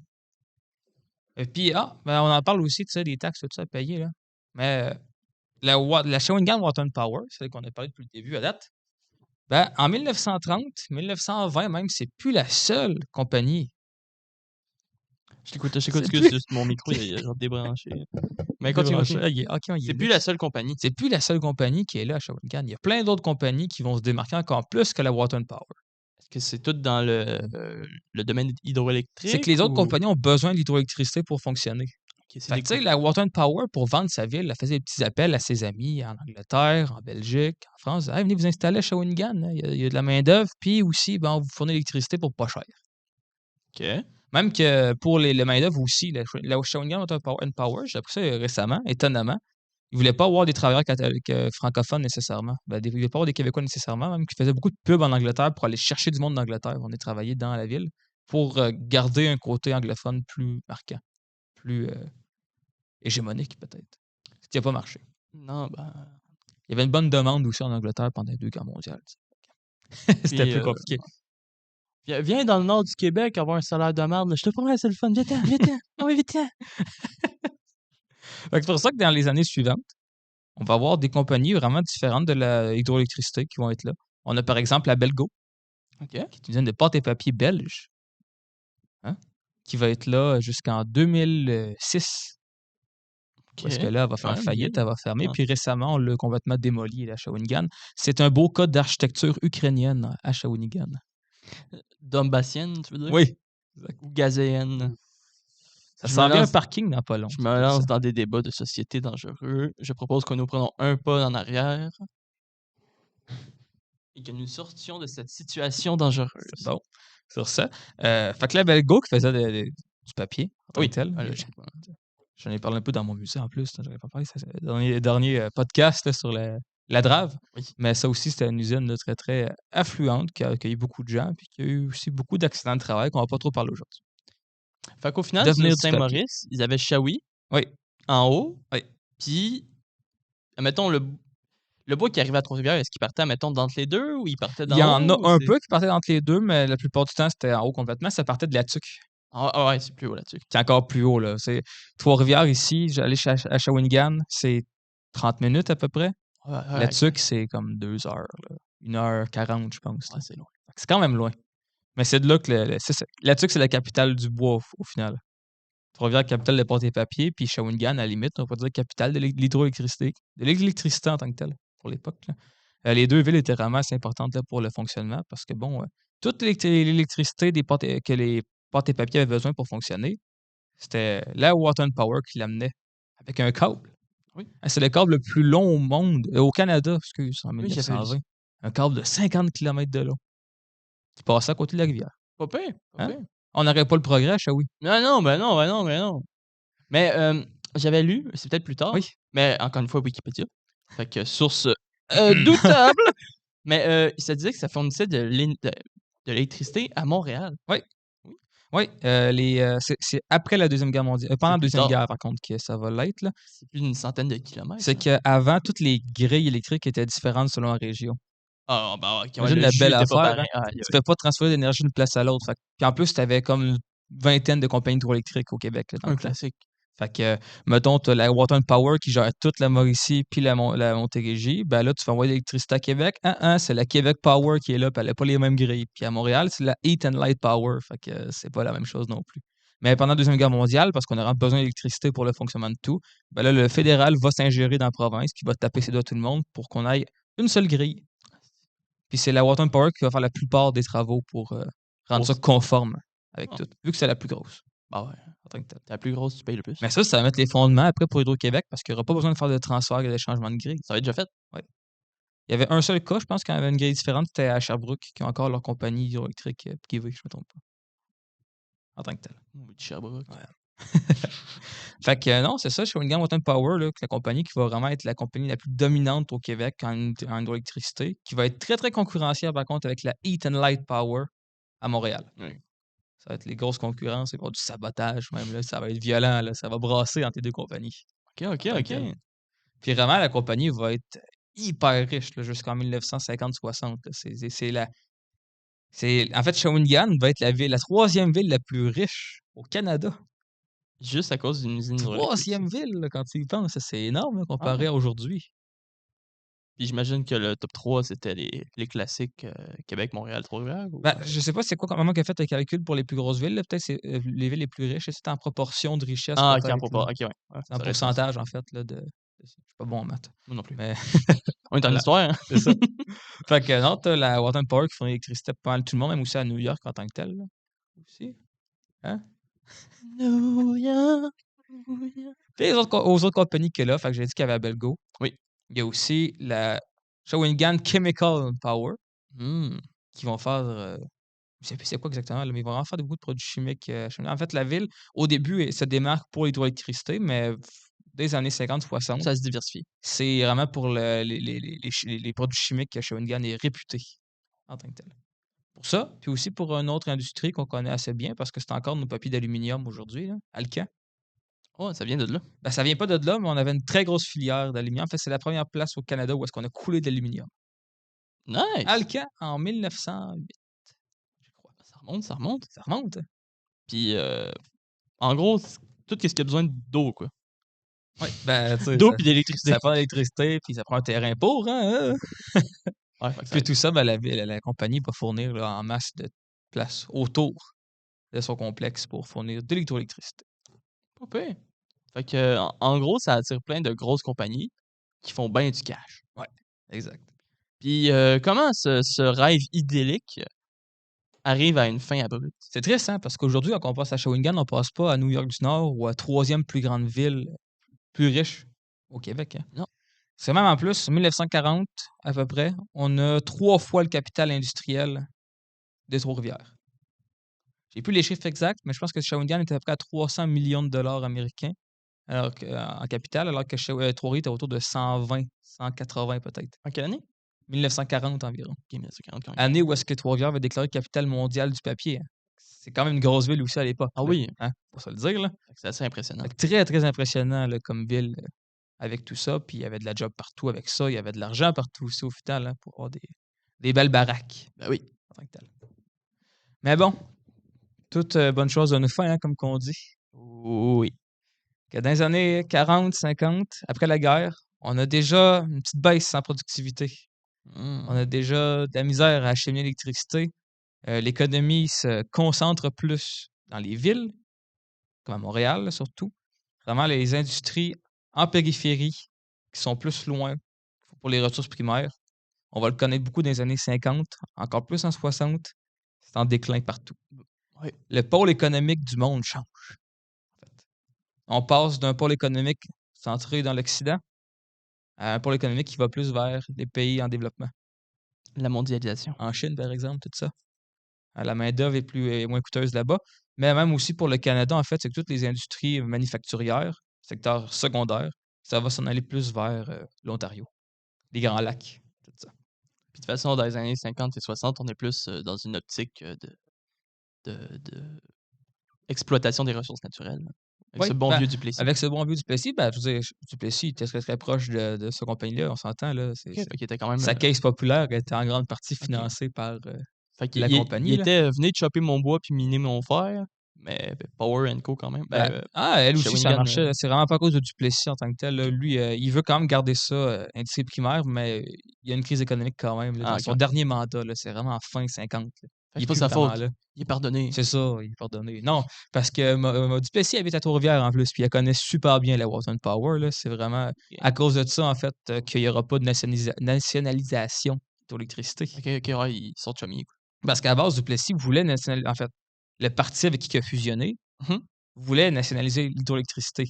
[SPEAKER 2] Et puis, ben, on en parle aussi, tu sais, des taxes, tout ça à payer, là. Mais la Shawinigan Water and Power, celle qu'on a parlé depuis le début à date, ben, en 1930, 1920 même, c'est plus la seule compagnie.
[SPEAKER 1] Je t'écoute,
[SPEAKER 2] C'est
[SPEAKER 1] excuse,
[SPEAKER 2] plus.
[SPEAKER 1] juste mon micro, il a genre débranché. Mais continue,
[SPEAKER 2] Débranché.
[SPEAKER 1] continue.
[SPEAKER 2] Ok, on y est
[SPEAKER 1] C'est
[SPEAKER 2] venu.
[SPEAKER 1] plus la seule compagnie.
[SPEAKER 2] C'est plus la seule compagnie qui est là à Shawinigan. Il y a plein d'autres compagnies qui vont se démarquer encore plus que la Water and Power.
[SPEAKER 1] Est-ce que c'est tout dans le domaine
[SPEAKER 2] C'est que
[SPEAKER 1] hydroélectrique
[SPEAKER 2] les autres
[SPEAKER 1] ou.
[SPEAKER 2] compagnies ont besoin de l'hydroélectricité pour fonctionner.
[SPEAKER 1] Ok, c'est
[SPEAKER 2] Fait
[SPEAKER 1] des
[SPEAKER 2] que, tu sais,
[SPEAKER 1] gros.
[SPEAKER 2] la Water and Power, pour vendre sa ville, elle faisait des petits appels à ses amis en Angleterre, en Belgique, en France. Hey, venez vous installer à Shawinigan, hein, il y a de la main-d'œuvre, puis aussi, ben, on vous fournit l'électricité pour pas cher.
[SPEAKER 1] Ok.
[SPEAKER 2] Même que pour les main-d'œuvre aussi, la Shawinigan Water and Power, j'ai appris ça récemment, étonnamment. Ils voulaient pas avoir des travailleurs francophones nécessairement. Ben, ils voulaient pas avoir des Québécois nécessairement, même qu'ils faisaient beaucoup de pubs en Angleterre pour aller chercher du monde d'Angleterre. On est travaillé dans la ville pour garder un côté anglophone plus marquant, plus hégémonique peut-être. Ce qui n'a pas marché.
[SPEAKER 1] Non, ben.
[SPEAKER 2] Il y avait une bonne demande aussi en Angleterre pendant les deux guerres mondiales. C'était
[SPEAKER 1] Puis,
[SPEAKER 2] plus compliqué.
[SPEAKER 1] viens dans le nord du Québec avoir un salaire de merde. Là. Je te promets, c'est le fun. Viens-t'en, viens-t'en. Ah oui, viens-t'en.
[SPEAKER 2] C'est pour ça que dans les années suivantes, on va avoir des compagnies vraiment différentes de l'hydroélectricité qui vont être là. On a par exemple la Belgo,
[SPEAKER 1] Ok.
[SPEAKER 2] qui est une usine de pâte et papier belge, hein, qui va être là jusqu'en 2006. Parce que
[SPEAKER 1] Ok.
[SPEAKER 2] là, elle va
[SPEAKER 1] Quand
[SPEAKER 2] faire
[SPEAKER 1] même bien.
[SPEAKER 2] faillite, elle va fermer.
[SPEAKER 1] Ah.
[SPEAKER 2] Puis récemment, on l'a complètement démolie, la Shawinigan. C'est un beau cas d'architecture ukrainienne à Shawinigan.
[SPEAKER 1] Dombassienne, tu veux dire?
[SPEAKER 2] Oui.
[SPEAKER 1] Ou gazéenne.
[SPEAKER 2] Ça
[SPEAKER 1] Je me
[SPEAKER 2] s'en vient un
[SPEAKER 1] lance,
[SPEAKER 2] parking dans pas long.
[SPEAKER 1] je
[SPEAKER 2] c'est
[SPEAKER 1] me
[SPEAKER 2] pour ça.
[SPEAKER 1] lance dans des débats de société dangereux. Je propose que nous prenons un pas en arrière et que nous sortions de cette situation
[SPEAKER 2] C'est
[SPEAKER 1] dangereuse.
[SPEAKER 2] bon. Sur ça. Fait que la Belgo qui faisait du papier en tant
[SPEAKER 1] Oui,
[SPEAKER 2] que tel.
[SPEAKER 1] logiquement.
[SPEAKER 2] J'en ai parlé un peu dans mon musée en plus. J'avais pas parlé. C'est le dernier podcast là, sur la Drave.
[SPEAKER 1] Oui.
[SPEAKER 2] Mais ça aussi, c'était une usine là, très, très affluente qui a accueilli beaucoup de gens puis qui a eu aussi beaucoup d'accidents de travail qu'on va pas trop parler aujourd'hui.
[SPEAKER 1] Fait qu'au final, sur
[SPEAKER 2] Devenir du papier.
[SPEAKER 1] Saint-Maurice, ils avaient Shawi
[SPEAKER 2] Oui,
[SPEAKER 1] en haut,
[SPEAKER 2] oui.
[SPEAKER 1] puis, mettons, le bois qui arrivait à Trois-Rivières, est-ce qu'il partait, mettons, d'entre les deux ou il partait
[SPEAKER 2] Il y
[SPEAKER 1] d'en
[SPEAKER 2] en a
[SPEAKER 1] haut? Ou
[SPEAKER 2] un
[SPEAKER 1] c'est.
[SPEAKER 2] peu qui partait entre les deux, mais la plupart du temps, c'était en haut complètement. Ça partait de la Tuque,
[SPEAKER 1] Ah ouais, c'est plus haut là-dessus.
[SPEAKER 2] qui est encore plus haut. Là. C'est Trois-Rivières ici, j'allais à Shawinigan, c'est 30 minutes à peu près.
[SPEAKER 1] Ouais,
[SPEAKER 2] La
[SPEAKER 1] ouais,
[SPEAKER 2] Tuque, c'est comme 2 heures. Là. 1h40, je pense.
[SPEAKER 1] ouais, c'est loin.
[SPEAKER 2] C'est quand même loin. Mais c'est de là que c'est ça. La Tuque, c'est la capitale du bois au final. Trois-Rivières, capitale de pâte et papier, puis Shawinigan, à la limite, on pourrait dire capitale de l'hydroélectricité, de l'électricité en tant que telle, pour l'époque. Là. Les 2 villes étaient vraiment assez importantes là, pour le fonctionnement parce que, bon, toute l'électricité que les pâtes et papiers avaient besoin pour fonctionner, c'était la Water and Power qui l'amenait avec un câble.
[SPEAKER 1] Oui.
[SPEAKER 2] C'est le câble le plus long au monde, au Canada, excuse, en
[SPEAKER 1] Oui, j'avais
[SPEAKER 2] 1920.
[SPEAKER 1] lu.
[SPEAKER 2] Un câble de 50 kilomètres de long qui passait à côté de la rivière.
[SPEAKER 1] Pas pire, pas
[SPEAKER 2] Hein?
[SPEAKER 1] pire.
[SPEAKER 2] On n'aurait pas le progrès à Shawi.
[SPEAKER 1] Non, non, ben non, ben non, ben non. Mais j'avais lu, c'est peut-être plus tard,
[SPEAKER 2] Oui.
[SPEAKER 1] mais encore une fois, Wikipédia. Fait que source doutable. Mais il se disait que ça fournissait de l'électricité à Montréal.
[SPEAKER 2] Oui.
[SPEAKER 1] Oui.
[SPEAKER 2] Oui, c'est après la Deuxième Guerre mondiale. Pendant
[SPEAKER 1] C'est
[SPEAKER 2] la
[SPEAKER 1] plus
[SPEAKER 2] Deuxième
[SPEAKER 1] tard.
[SPEAKER 2] Guerre, par contre, que ça va l'être, là.
[SPEAKER 1] C'est plus d'une centaine de kilomètres,
[SPEAKER 2] C'est
[SPEAKER 1] là.
[SPEAKER 2] qu'avant, toutes les grilles électriques étaient différentes selon la région.
[SPEAKER 1] Ah, bah, OK, ouais,
[SPEAKER 2] Imagine
[SPEAKER 1] le
[SPEAKER 2] la
[SPEAKER 1] jus
[SPEAKER 2] belle
[SPEAKER 1] était pas
[SPEAKER 2] affaire, hein?
[SPEAKER 1] pareil. Aïe,
[SPEAKER 2] Tu
[SPEAKER 1] aïe.
[SPEAKER 2] peux pas transférer d'énergie d'une place à l'autre. Puis en plus, tu avais comme une vingtaine de compagnies hydroélectriques au Québec, là, dans
[SPEAKER 1] Un
[SPEAKER 2] le temps.
[SPEAKER 1] classique.
[SPEAKER 2] Fait que, mettons, tu as la Water and Power qui gère toute la Mauricie puis la Montérégie. Ben là, tu fais envoyer l'électricité à Québec. C'est la Québec Power qui est là, puis elle n'a pas les mêmes grilles. Puis à Montréal, c'est la Heat and Light Power. Fait que c'est pas la même chose non plus. Mais pendant la Deuxième Guerre mondiale, parce qu'on aura besoin d'électricité pour le fonctionnement de tout, ben là, le fédéral va s'ingérer dans la province, qui va taper ses doigts tout le monde pour qu'on aille une seule grille. Puis c'est la Water and Power qui va faire la plupart des travaux pour rendre ça
[SPEAKER 1] Grosse.
[SPEAKER 2] conforme avec
[SPEAKER 1] Ah.
[SPEAKER 2] tout, vu que c'est la plus grosse
[SPEAKER 1] Bah ouais.
[SPEAKER 2] en tant que telle.
[SPEAKER 1] T'es la plus grosse, tu payes le plus.
[SPEAKER 2] Mais ça va mettre les fondements après pour Hydro-Québec parce qu'il n'y aura pas besoin de faire de transfert et de changement de grille.
[SPEAKER 1] Ça va être déjà fait.
[SPEAKER 2] Ouais. Il y avait un seul cas, je pense, quand il y avait une grille différente, c'était à Sherbrooke, qui ont encore leur compagnie hydroélectrique privée, je ne me trompe pas. En tant que tel.
[SPEAKER 1] Oui, de Sherbrooke.
[SPEAKER 2] Ouais. Fait que non, c'est ça, Shawinigan Water and Power, là, la compagnie qui va vraiment être la compagnie la plus dominante au Québec en hydroélectricité, qui va être très, très concurrentielle, par contre, avec la Heat and Light Power à Montréal.
[SPEAKER 1] Oui.
[SPEAKER 2] Ça va être les grosses concurrences, il va y avoir du sabotage même, là, ça va être violent, là, ça va brasser entre les deux compagnies.
[SPEAKER 1] OK, OK,
[SPEAKER 2] Tant
[SPEAKER 1] OK.
[SPEAKER 2] qu'elle. Puis vraiment, la compagnie va être hyper riche là, jusqu'en 1950-60. En fait, Shawinigan va être la troisième ville la plus riche au Canada.
[SPEAKER 1] Juste à cause d'une usine hydraulique.
[SPEAKER 2] Troisième ville, là, quand tu y penses. C'est énorme là,
[SPEAKER 1] Ah
[SPEAKER 2] comparé
[SPEAKER 1] ouais.
[SPEAKER 2] à aujourd'hui.
[SPEAKER 1] Puis j'imagine que le top 3, c'était les classiques Québec, Montréal, Trois-Rivières ou
[SPEAKER 2] Ben, je sais pas c'est quoi comment il a fait le calcul pour les plus grosses villes. Là. Peut-être c'est les villes les plus riches. C'est en proportion de richesse,
[SPEAKER 1] Ah, OK, en
[SPEAKER 2] peut-être. Là.
[SPEAKER 1] OK, ouais. Ouais,
[SPEAKER 2] C'est en
[SPEAKER 1] ça aurait du sens.
[SPEAKER 2] pourcentage, en fait. Là, je suis pas bon en maths.
[SPEAKER 1] Moi non plus.
[SPEAKER 2] Mais
[SPEAKER 1] On est en
[SPEAKER 2] voilà,
[SPEAKER 1] histoire, hein?
[SPEAKER 2] c'est ça. Fait que non, t'as la Water and Power qui fournit l'électricité pour pas mal tout le monde, même aussi à New York en tant que tel. Là. Aussi. Hein?
[SPEAKER 1] New York, New York.
[SPEAKER 2] Puis aux autres compagnies qu'il y a là, fait que j'ai dit qu'il y avait Abelgo.
[SPEAKER 1] Oui.
[SPEAKER 2] Il y a aussi la Shawinigan Chemical Power
[SPEAKER 1] Mmh.
[SPEAKER 2] qui vont faire. Je sais plus c'est quoi exactement, là, mais ils vont vraiment faire beaucoup de produits chimiques. En fait, la ville, au début, elle se démarque pour l'hydroélectricité, mais dès les années 50-60,
[SPEAKER 1] Ça se diversifie.
[SPEAKER 2] c'est vraiment pour les produits chimiques que Shawinigan est réputé en tant que tel. Pour ça, puis aussi pour une autre industrie qu'on connaît assez bien, parce que c'est encore nos papiers d'aluminium aujourd'hui, là, Alcan.
[SPEAKER 1] Oh, ça vient de là.
[SPEAKER 2] Ben, ça vient pas de là, mais on avait une très grosse filière d'aluminium. En fait, c'est la première place au Canada où est-ce qu'on a coulé de l'aluminium.
[SPEAKER 1] Nice!
[SPEAKER 2] Alcan en 1908, je crois.
[SPEAKER 1] Ça remonte, ça remonte.
[SPEAKER 2] Ça remonte, hein?
[SPEAKER 1] Puis, en gros, tout ce qui a besoin d'eau, quoi.
[SPEAKER 2] Oui, ben, tu sais,
[SPEAKER 1] D'eau puis d'électricité.
[SPEAKER 2] ça prend de l'électricité, puis ça prend un terrain pour, hein?
[SPEAKER 1] Ouais, fait que ça
[SPEAKER 2] Puis
[SPEAKER 1] aide.
[SPEAKER 2] tout ça, ben, la compagnie va fournir là, en masse de place autour de son complexe pour fournir de l'hydroélectricité.
[SPEAKER 1] Pas pire. Fait que, en gros, ça attire plein de grosses compagnies qui font bien du cash.
[SPEAKER 2] Ouais, exact.
[SPEAKER 1] Puis, comment ce rêve idyllique arrive à une fin abrupte?
[SPEAKER 2] C'est triste, hein, parce qu'aujourd'hui, quand on passe à Shawinigan, on passe pas à New York du Nord ou à troisième plus grande ville plus riche au Québec. Hein.
[SPEAKER 1] Non.
[SPEAKER 2] C'est même en plus, en 1940 à peu près, on a 3 fois le capital industriel de Trois-Rivières. J'ai plus les chiffres exacts, mais je pense que Shawinigan était à peu près à 300 millions de dollars américains en capital, alors que Trois-Rivières était autour de 120, 180 peut-être.
[SPEAKER 1] En quelle année?
[SPEAKER 2] 1940 environ.
[SPEAKER 1] OK, 1940 quand même.
[SPEAKER 2] Année où est-ce que Trois-Rivières avait déclaré capitale mondiale du papier. Hein. C'est quand même une grosse ville aussi à l'époque.
[SPEAKER 1] Ah
[SPEAKER 2] là.
[SPEAKER 1] oui,
[SPEAKER 2] Hein? Faut se le dire, là.
[SPEAKER 1] fait que c'est assez impressionnant.
[SPEAKER 2] Fait que très, très impressionnant là, comme ville avec tout ça. Puis il y avait de la job partout avec ça. Il y avait de l'argent partout aussi au final hein, pour avoir des belles baraques
[SPEAKER 1] Ben oui.
[SPEAKER 2] en tant que tel. Mais bon, toute bonne chose a une fin, hein, comme qu'on dit.
[SPEAKER 1] Oui.
[SPEAKER 2] Que dans les années 40-50, après la guerre, on a déjà une petite baisse en productivité.
[SPEAKER 1] Mmh.
[SPEAKER 2] On a déjà de la misère à acheminer l'électricité. L'économie se concentre plus dans les villes, comme à Montréal là, surtout. Vraiment, les industries en périphérie qui sont plus loin pour les ressources primaires. On va le connaître beaucoup dans les années 50, encore plus en 60. C'est en déclin partout.
[SPEAKER 1] Oui.
[SPEAKER 2] Le pôle économique du monde change, en fait. On passe d'un pôle économique centré dans l'Occident à un pôle économique qui va plus vers les pays en développement.
[SPEAKER 1] La mondialisation.
[SPEAKER 2] En Chine, par exemple, tout ça. La main-d'œuvre est moins coûteuse là-bas. Mais même aussi pour le Canada, en fait, c'est que toutes les industries manufacturières, secteur secondaire, ça va s'en aller plus vers l'Ontario, les Grands Lacs, tout ça.
[SPEAKER 1] Puis de toute façon, dans les années 50 et 60, on est plus dans une optique de exploitation des ressources naturelles. Avec
[SPEAKER 2] Oui,
[SPEAKER 1] ce bon vieux Duplessis.
[SPEAKER 2] avec ce bon vieux Duplessis, je veux dire, Duplessis était très, très proche de cette compagnie-là, on s'entend, là.
[SPEAKER 1] OK, fait qu'il était quand même.
[SPEAKER 2] Sa caisse populaire était en grande partie
[SPEAKER 1] OK.
[SPEAKER 2] financée par
[SPEAKER 1] Fait qu'il
[SPEAKER 2] la compagnie,
[SPEAKER 1] il
[SPEAKER 2] là.
[SPEAKER 1] était venez de choper mon bois puis miner mon fer, mais Power & Co quand même.
[SPEAKER 2] Elle aussi, ça
[SPEAKER 1] Shawinigan,
[SPEAKER 2] marchait. C'est vraiment pas à cause de Duplessis en tant que tel, là.
[SPEAKER 1] OK.
[SPEAKER 2] Lui, il veut quand même garder ça industrie primaire, mais il y a une crise économique quand même, là, dans
[SPEAKER 1] OK,
[SPEAKER 2] son
[SPEAKER 1] OK.
[SPEAKER 2] dernier mandat, là. C'est vraiment fin 50, là.
[SPEAKER 1] Fait
[SPEAKER 2] Il
[SPEAKER 1] que
[SPEAKER 2] est
[SPEAKER 1] c'est pas
[SPEAKER 2] plus
[SPEAKER 1] sa
[SPEAKER 2] vraiment
[SPEAKER 1] faute.
[SPEAKER 2] là.
[SPEAKER 1] Il est pardonné.
[SPEAKER 2] C'est ça, il est pardonné. Non, parce que Duplessis habite à Trois-Rivières en plus, puis elle connaît super bien la Water and Power, là. C'est vraiment à cause de ça, en fait, qu'il n'y aura pas de nationalisation d'électricité.
[SPEAKER 1] OK, ouais, ils sont chummy, quoi.
[SPEAKER 2] Parce qu'à la base, Duplessis voulait nationaliser. En fait, le parti avec qui il a fusionné
[SPEAKER 1] Mmh.
[SPEAKER 2] voulait nationaliser l'hydroélectricité.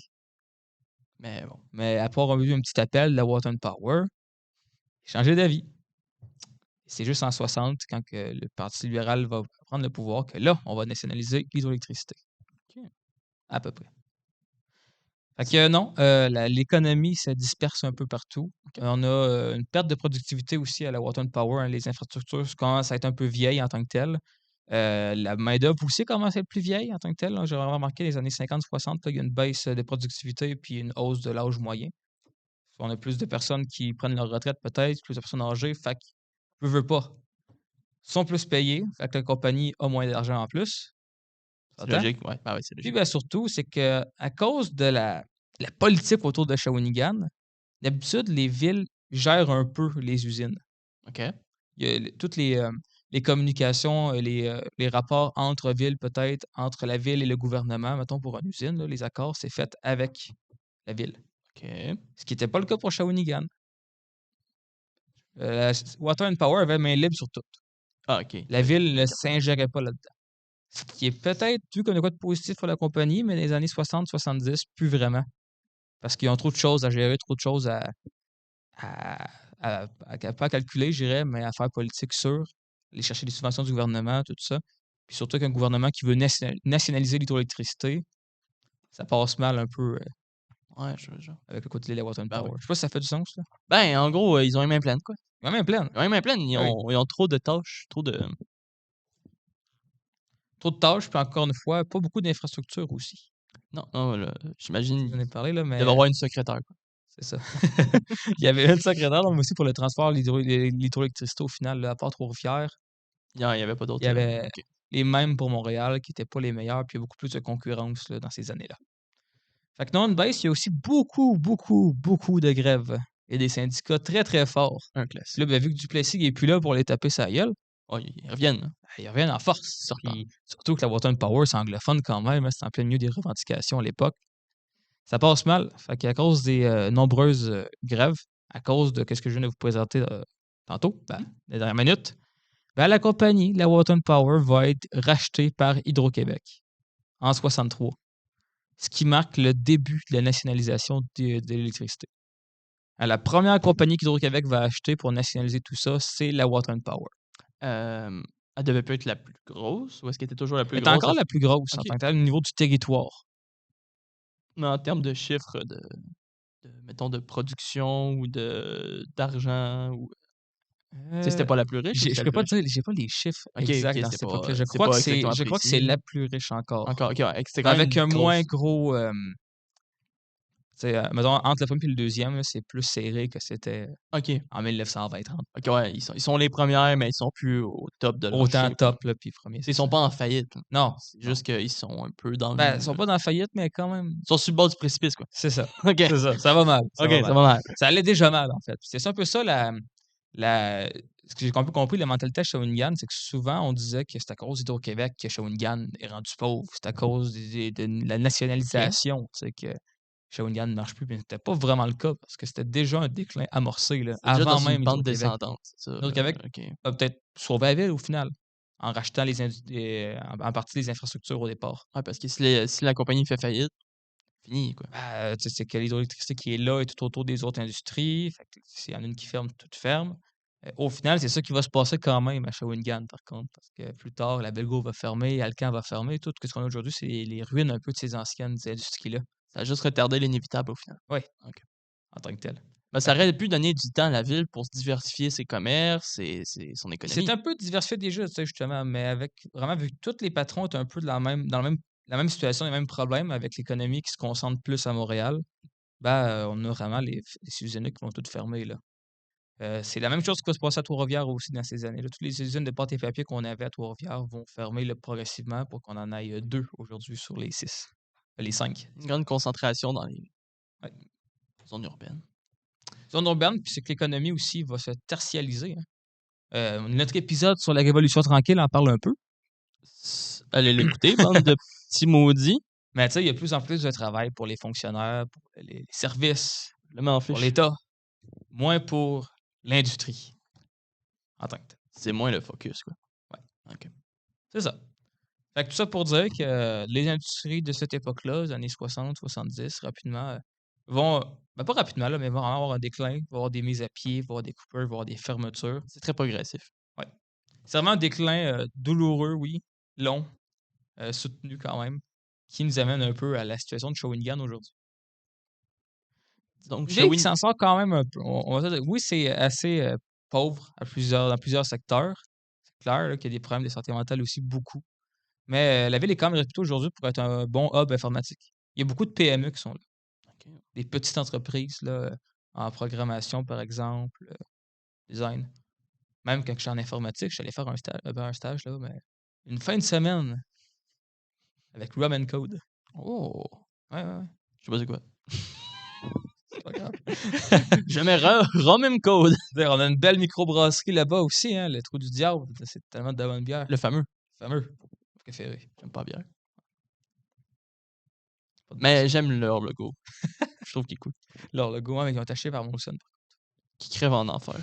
[SPEAKER 1] Mais bon.
[SPEAKER 2] Mais après avoir eu un petit appel de la Water and Power, il a changé d'avis. C'est juste en 60, quand que le Parti libéral va prendre le pouvoir, que là, on va nationaliser l'hydroélectricité.
[SPEAKER 1] OK.
[SPEAKER 2] À peu près. Fait que non, l'économie se disperse un peu partout.
[SPEAKER 1] OK.
[SPEAKER 2] On a une perte de productivité aussi à la Water and Power, hein. Les infrastructures commencent à être un peu vieilles en tant que telles. La main-d'œuvre aussi commence à être plus vieille en tant que telle, hein. J'ai vraiment remarqué les années 50-60, il y a une baisse de productivité puis une hausse de l'âge moyen. On a plus de personnes qui prennent leur retraite peut-être, plus de personnes âgées, fait que veut pas. Sont plus payés, fait que la compagnie a moins d'argent en plus.
[SPEAKER 1] C'est
[SPEAKER 2] T'entends?
[SPEAKER 1] logique, ouais. Ben oui, c'est
[SPEAKER 2] Puis
[SPEAKER 1] logique.
[SPEAKER 2] ben, surtout, c'est que à cause de la politique autour de Shawinigan, d'habitude, les villes gèrent un peu les usines.
[SPEAKER 1] OK.
[SPEAKER 2] Il y a toutes les communications, les rapports entre villes, peut-être, entre la ville et le gouvernement, mettons pour une usine, là, les accords, c'est fait avec la ville.
[SPEAKER 1] OK.
[SPEAKER 2] Ce qui n'était pas le cas pour Shawinigan. Water and Power avait main libre sur tout.
[SPEAKER 1] Ah, OK.
[SPEAKER 2] La ville ne s'ingérait pas là-dedans. Ce qui est peut-être vu comme de quoi de positif pour la compagnie, mais dans les années 60-70, plus vraiment. Parce qu'ils ont trop de choses à gérer, trop de choses à, pas à calculer, je dirais, mais à faire politique sur, aller chercher des subventions du gouvernement, tout ça. Puis surtout qu'un gouvernement qui veut nationaliser l'hydroélectricité, ça passe mal un peu
[SPEAKER 1] Ouais,
[SPEAKER 2] avec le côté de la Water and
[SPEAKER 1] Ben
[SPEAKER 2] Power.
[SPEAKER 1] oui.
[SPEAKER 2] Je sais pas si ça fait du sens, là.
[SPEAKER 1] Ben, en gros, ils ont les mains pleines, quoi.
[SPEAKER 2] Quand même plein.
[SPEAKER 1] Ils ont les mains pleines. Ils
[SPEAKER 2] Oui.
[SPEAKER 1] ont trop de tâches, trop de.
[SPEAKER 2] Trop de tâches, puis encore une fois, pas beaucoup d'infrastructures aussi.
[SPEAKER 1] Non, non, là, j'imagine
[SPEAKER 2] J'en ai parlé, là,
[SPEAKER 1] il
[SPEAKER 2] mais
[SPEAKER 1] devait avoir une secrétaire, quoi.
[SPEAKER 2] c'est ça. Il y avait une secrétaire, mais aussi pour le transport, l'hydroélectricité au final, là, à part Trois-Rivières.
[SPEAKER 1] Il y avait pas
[SPEAKER 2] Il
[SPEAKER 1] d'autres.
[SPEAKER 2] y avait
[SPEAKER 1] OK.
[SPEAKER 2] les mêmes pour Montréal qui n'étaient pas les meilleurs, puis il y a beaucoup plus de concurrence là, dans ces années-là. Fait que non, une baisse, il y a aussi beaucoup, beaucoup, beaucoup de grèves et des syndicats très, très forts.
[SPEAKER 1] Un classique.
[SPEAKER 2] Là, ben, vu que Duplessis n'est plus là pour les taper sa gueule,
[SPEAKER 1] Oh, ils reviennent, hein.
[SPEAKER 2] ils reviennent en force. Puis, surtout que la Water and Power, c'est anglophone quand même, hein, c'est en plein milieu des revendications à l'époque. Ça passe mal. Fait qu'à cause des nombreuses grèves, à cause de ce que je viens de vous présenter tantôt, les dernières minutes, la compagnie, la Water and Power, va être rachetée par Hydro-Québec en 63, ce qui marque le début de la nationalisation de l'électricité. La première compagnie qu'Hydro-Québec va acheter pour nationaliser tout ça, c'est la Water and Power.
[SPEAKER 1] Elle devait pas être la plus grosse ou est-ce qu'elle était toujours la plus
[SPEAKER 2] Elle est
[SPEAKER 1] grosse?
[SPEAKER 2] encore la plus grosse en
[SPEAKER 1] OK.
[SPEAKER 2] tant que telle au niveau du territoire.
[SPEAKER 1] Mais en termes de chiffres mettons, de production ou d'argent ou. Tu sais, c'était pas la plus riche ou
[SPEAKER 2] Je
[SPEAKER 1] c'était
[SPEAKER 2] peux
[SPEAKER 1] la plus
[SPEAKER 2] pas
[SPEAKER 1] riche?
[SPEAKER 2] dire, j'ai pas les chiffres
[SPEAKER 1] OK,
[SPEAKER 2] exacts
[SPEAKER 1] OK,
[SPEAKER 2] dans
[SPEAKER 1] c'est
[SPEAKER 2] cette
[SPEAKER 1] pas,
[SPEAKER 2] époque-là.
[SPEAKER 1] c'est pas exactement
[SPEAKER 2] Je crois que c'est
[SPEAKER 1] précis.
[SPEAKER 2] la plus riche encore.
[SPEAKER 1] Encore, OK, ouais, c'était
[SPEAKER 2] Mais
[SPEAKER 1] quand même
[SPEAKER 2] avec un
[SPEAKER 1] grosse.
[SPEAKER 2] moins gros, mettons, entre le premier et le deuxième, là, c'est plus serré que c'était
[SPEAKER 1] OK.
[SPEAKER 2] en 1920-30.
[SPEAKER 1] OK, ouais, ils sont les premières, mais ils sont plus au top de leur
[SPEAKER 2] Autant
[SPEAKER 1] shape, là.
[SPEAKER 2] top, là, puis premier.
[SPEAKER 1] Ils sont pas en faillite, là.
[SPEAKER 2] Non.
[SPEAKER 1] C'est juste qu'ils sont un peu dans le
[SPEAKER 2] Ben,
[SPEAKER 1] mou,
[SPEAKER 2] ils sont
[SPEAKER 1] là.
[SPEAKER 2] pas dans la faillite, mais quand même.
[SPEAKER 1] Ils sont sur le bord du précipice, quoi.
[SPEAKER 2] C'est ça.
[SPEAKER 1] OK.
[SPEAKER 2] C'est ça. Ça va mal. Ça
[SPEAKER 1] OK,
[SPEAKER 2] va
[SPEAKER 1] ça
[SPEAKER 2] mal.
[SPEAKER 1] va mal.
[SPEAKER 2] Ça allait déjà mal, en fait. C'est un peu ça ce que j'ai un peu compris, la mentalité de Shawinigan, c'est que souvent, on disait que c'est à cause d'Hydro-Québec que Shawinigan est rendu pauvre. C'est à cause de la nationalisation, tu sais, que Shawinigan ne marche plus, mais c'était pas vraiment le cas parce que c'était déjà un déclin amorcé là,
[SPEAKER 1] C'est déjà dans
[SPEAKER 2] avant
[SPEAKER 1] une
[SPEAKER 2] même
[SPEAKER 1] pente
[SPEAKER 2] Hydro-Québec.
[SPEAKER 1] descendante, c'est ça,
[SPEAKER 2] Hydro-Québec
[SPEAKER 1] OK.
[SPEAKER 2] a peut-être sauvé la ville au final, en rachetant en partie les infrastructures au départ.
[SPEAKER 1] Ouais, parce que si la compagnie fait faillite, fini, quoi.
[SPEAKER 2] Tu sais, c'est que l'hydroélectricité qui est là est tout autour des autres industries. Fait que s'il y en a une qui ferme, toute ferme. Au final, c'est ça qui va se passer quand même à Shawinigan, par contre, parce que plus tard, la Belgo va fermer, Alcan va fermer. Tout ce qu'on a aujourd'hui, c'est les ruines un peu de ces anciennes industries-là.
[SPEAKER 1] Ça a juste retardé l'inévitable au final.
[SPEAKER 2] Oui,
[SPEAKER 1] OK.
[SPEAKER 2] en tant que tel.
[SPEAKER 1] Ben, ça aurait pu donner du temps à la ville pour se diversifier ses commerces et son
[SPEAKER 2] C'est
[SPEAKER 1] économie.
[SPEAKER 2] un peu diversifié déjà, tu sais, justement, mais avec vraiment, vu que tous les patrons sont un peu la même situation, les mêmes problèmes avec l'économie qui se concentre plus à Montréal, on a vraiment les usines qui vont toutes fermer, là. C'est la même chose qui va se passer à Trois-Rivières aussi dans ces années-là. Toutes les usines de pâte et papier qu'on avait à Trois-Rivières vont fermer là, progressivement pour qu'on en aille 2 aujourd'hui sur les 6. Les 5.
[SPEAKER 1] Une grande concentration dans les
[SPEAKER 2] Ouais.
[SPEAKER 1] zones urbaines.
[SPEAKER 2] Zone urbaine, puis c'est que l'économie aussi va se tertialiser. Notre épisode sur la Révolution tranquille en parle un peu.
[SPEAKER 1] Allez l'écouter, bande de petits maudits.
[SPEAKER 2] Mais tu sais, il y a de plus en plus de travail pour les fonctionnaires, pour les services,
[SPEAKER 1] Je m'en
[SPEAKER 2] pour
[SPEAKER 1] fiche.
[SPEAKER 2] l'État, moins pour l'industrie en tant que tel.
[SPEAKER 1] C'est moins le focus, quoi.
[SPEAKER 2] Ouais.
[SPEAKER 1] OK.
[SPEAKER 2] C'est ça. Fait que tout ça pour dire que les industries de cette époque-là, les années 60, 70, rapidement, vont, pas rapidement, là, mais vont avoir un déclin, vont avoir des mises à pied, vont avoir des coupures, vont avoir des fermetures.
[SPEAKER 1] C'est très progressif.
[SPEAKER 2] Ouais. C'est vraiment un déclin douloureux, oui, long, soutenu quand même, qui nous amène un peu à la situation de Shawinigan aujourd'hui.
[SPEAKER 1] Donc,
[SPEAKER 2] Ville qui s'en sort quand même un peu. On va dire, oui, c'est assez pauvre dans plusieurs secteurs. C'est clair là, qu'il y a des problèmes de santé mentale aussi, beaucoup. Mais la ville est quand même réputée aujourd'hui pour être un bon hub informatique. Il y a beaucoup de PME qui sont là.
[SPEAKER 1] OK.
[SPEAKER 2] Des petites entreprises là, en programmation, par exemple, design. Même quand je suis en informatique, je suis allé faire un stage là, mais une fin de semaine avec Rum Code.
[SPEAKER 1] Oh!
[SPEAKER 2] Ouais, ouais, ouais.
[SPEAKER 1] Je sais pas c'est quoi.
[SPEAKER 2] C'est pas grave.
[SPEAKER 1] Jamais Roman Code.
[SPEAKER 2] D'ailleurs, on a une belle microbrasserie là-bas aussi, hein, le Trou du Diable. C'est tellement de bonne bière.
[SPEAKER 1] Le fameux.
[SPEAKER 2] Fameux. Préféré.
[SPEAKER 1] J'aime pas la bière.
[SPEAKER 2] Pas de
[SPEAKER 1] Mais
[SPEAKER 2] boisson.
[SPEAKER 1] j'aime leur logo. Je trouve qu'il est cool.
[SPEAKER 2] Leur logo, hein, mais ils ont été achetés par Molson.
[SPEAKER 1] Qui crève en enfer.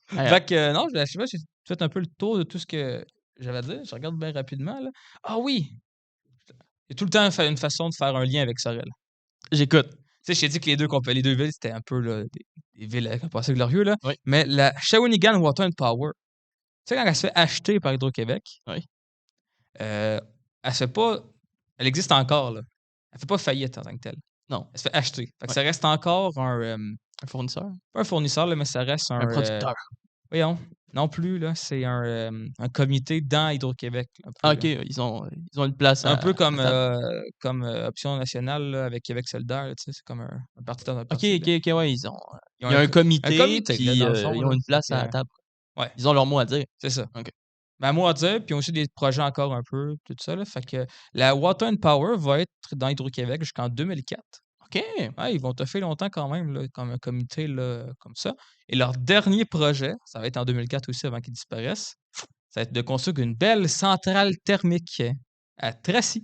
[SPEAKER 2] Fait que, non, je sais pas, j'ai fait un peu le tour de tout ce que j'avais à dire. Je regarde bien rapidement, là. Ah oui! Il y a tout le temps une façon de faire un lien avec Sorel.
[SPEAKER 1] J'écoute.
[SPEAKER 2] Tu sais, je t'ai dit que les deux villes, c'était un peu là, des villes avec un passé glorieux, là.
[SPEAKER 1] Oui.
[SPEAKER 2] Mais la Shawinigan Water and Power, tu sais, quand elle se fait acheter par Hydro-Québec,
[SPEAKER 1] Oui.
[SPEAKER 2] elle se fait pas. Elle existe encore, là. Elle fait pas faillite en tant que telle.
[SPEAKER 1] Non.
[SPEAKER 2] Elle se fait acheter. Fait que
[SPEAKER 1] Ouais.
[SPEAKER 2] ça reste encore
[SPEAKER 1] Un fournisseur?
[SPEAKER 2] pas un fournisseur, là, mais ça reste
[SPEAKER 1] Un producteur.
[SPEAKER 2] voyons, non plus, là, c'est un comité dans Hydro-Québec.
[SPEAKER 1] Ah, OK. Ils ont une place
[SPEAKER 2] Un peu comme,
[SPEAKER 1] à
[SPEAKER 2] Option nationale là, avec Québec solidaire, là, tu sais, c'est comme un parti dans un
[SPEAKER 1] OK,
[SPEAKER 2] parti.
[SPEAKER 1] OK, OK, ouais, il y a
[SPEAKER 2] Ils ont
[SPEAKER 1] un comité,
[SPEAKER 2] comité, là,
[SPEAKER 1] puis
[SPEAKER 2] dans le fond,
[SPEAKER 1] ils ont
[SPEAKER 2] là.
[SPEAKER 1] une place
[SPEAKER 2] Fait
[SPEAKER 1] à la
[SPEAKER 2] que,
[SPEAKER 1] table.
[SPEAKER 2] ouais,
[SPEAKER 1] Ils ont leur mot à dire.
[SPEAKER 2] c'est ça.
[SPEAKER 1] OK.
[SPEAKER 2] Mais à moi à dire, puis ils ont aussi des projets encore un peu, tout ça, là. Fait que la Water and Power va être dans Hydro-Québec jusqu'en 2004.
[SPEAKER 1] OK!
[SPEAKER 2] Ouais, ils vont te faire longtemps quand même, là, comme un comité là, comme ça. Et leur dernier projet, ça va être en 2004 aussi avant qu'ils disparaissent, ça va être de construire une belle centrale thermique à Tracy.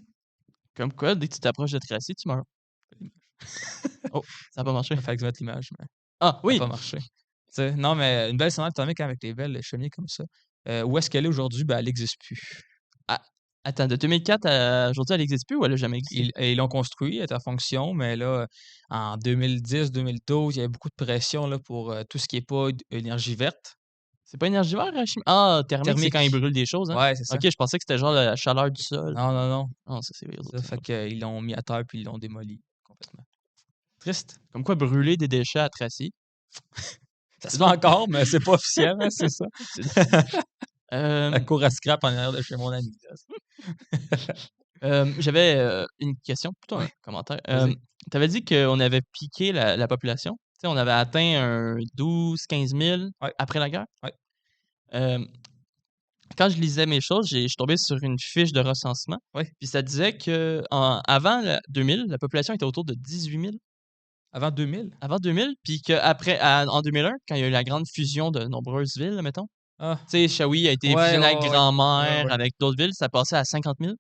[SPEAKER 1] Comme quoi, dès que tu t'approches de Tracy, tu meurs. Oh, ça a pas marché.
[SPEAKER 2] Il fallait que je mette l'image, mais
[SPEAKER 1] Ah,
[SPEAKER 2] ça n'a
[SPEAKER 1] oui!
[SPEAKER 2] pas marché. Tu sais, non, mais une belle centrale thermique avec des belles cheminées comme ça. Où est-ce qu'elle est aujourd'hui? Ben, elle n'existe plus.
[SPEAKER 1] Ah, attends, de 2004 à aujourd'hui, elle existe plus ou elle a jamais existé?
[SPEAKER 2] Ils l'ont construit, elle est en fonction, mais là, en 2010-2012, il y avait beaucoup de pression là, pour tout ce qui n'est pas énergie verte.
[SPEAKER 1] C'est pas énergivore, Ah, thermique, c'est quand ils
[SPEAKER 2] Thermique.
[SPEAKER 1] brûlent des choses, hein?
[SPEAKER 2] Ouais, c'est ça.
[SPEAKER 1] OK, je pensais que c'était genre la chaleur du sol.
[SPEAKER 2] Non, non, non.
[SPEAKER 1] Non, ça, c'est weird.
[SPEAKER 2] Ça fait qu'ils l'ont mis à terre puis ils l'ont démoli complètement. Triste.
[SPEAKER 1] Comme quoi, brûler des déchets à Tracy.
[SPEAKER 2] Ça se fait encore, mais c'est pas officiel, hein, c'est ça. La cour à scrap en arrière de chez mon ami.
[SPEAKER 1] J'avais une question, plutôt un
[SPEAKER 2] Oui.
[SPEAKER 1] commentaire.
[SPEAKER 2] Vas-y.
[SPEAKER 1] Tu avais dit qu'on avait piqué la population. Tu sais, on avait atteint un 12-15 000
[SPEAKER 2] Ouais.
[SPEAKER 1] après la guerre.
[SPEAKER 2] Ouais.
[SPEAKER 1] Quand je lisais mes choses, je suis tombé sur une fiche de recensement.
[SPEAKER 2] Ouais.
[SPEAKER 1] Puis ça disait que avant 2000, la population était autour de 18 000.
[SPEAKER 2] Avant 2000?
[SPEAKER 1] Avant 2000, puis qu'après, en 2001, quand il y a eu la grande fusion de nombreuses villes, mettons,
[SPEAKER 2] Ah,
[SPEAKER 1] tu sais, Shawi a été
[SPEAKER 2] Ouais,
[SPEAKER 1] fusionné avec
[SPEAKER 2] ouais, ouais.
[SPEAKER 1] Grand-Mère,
[SPEAKER 2] Ouais, ouais.
[SPEAKER 1] avec d'autres villes, ça passait à 50 000.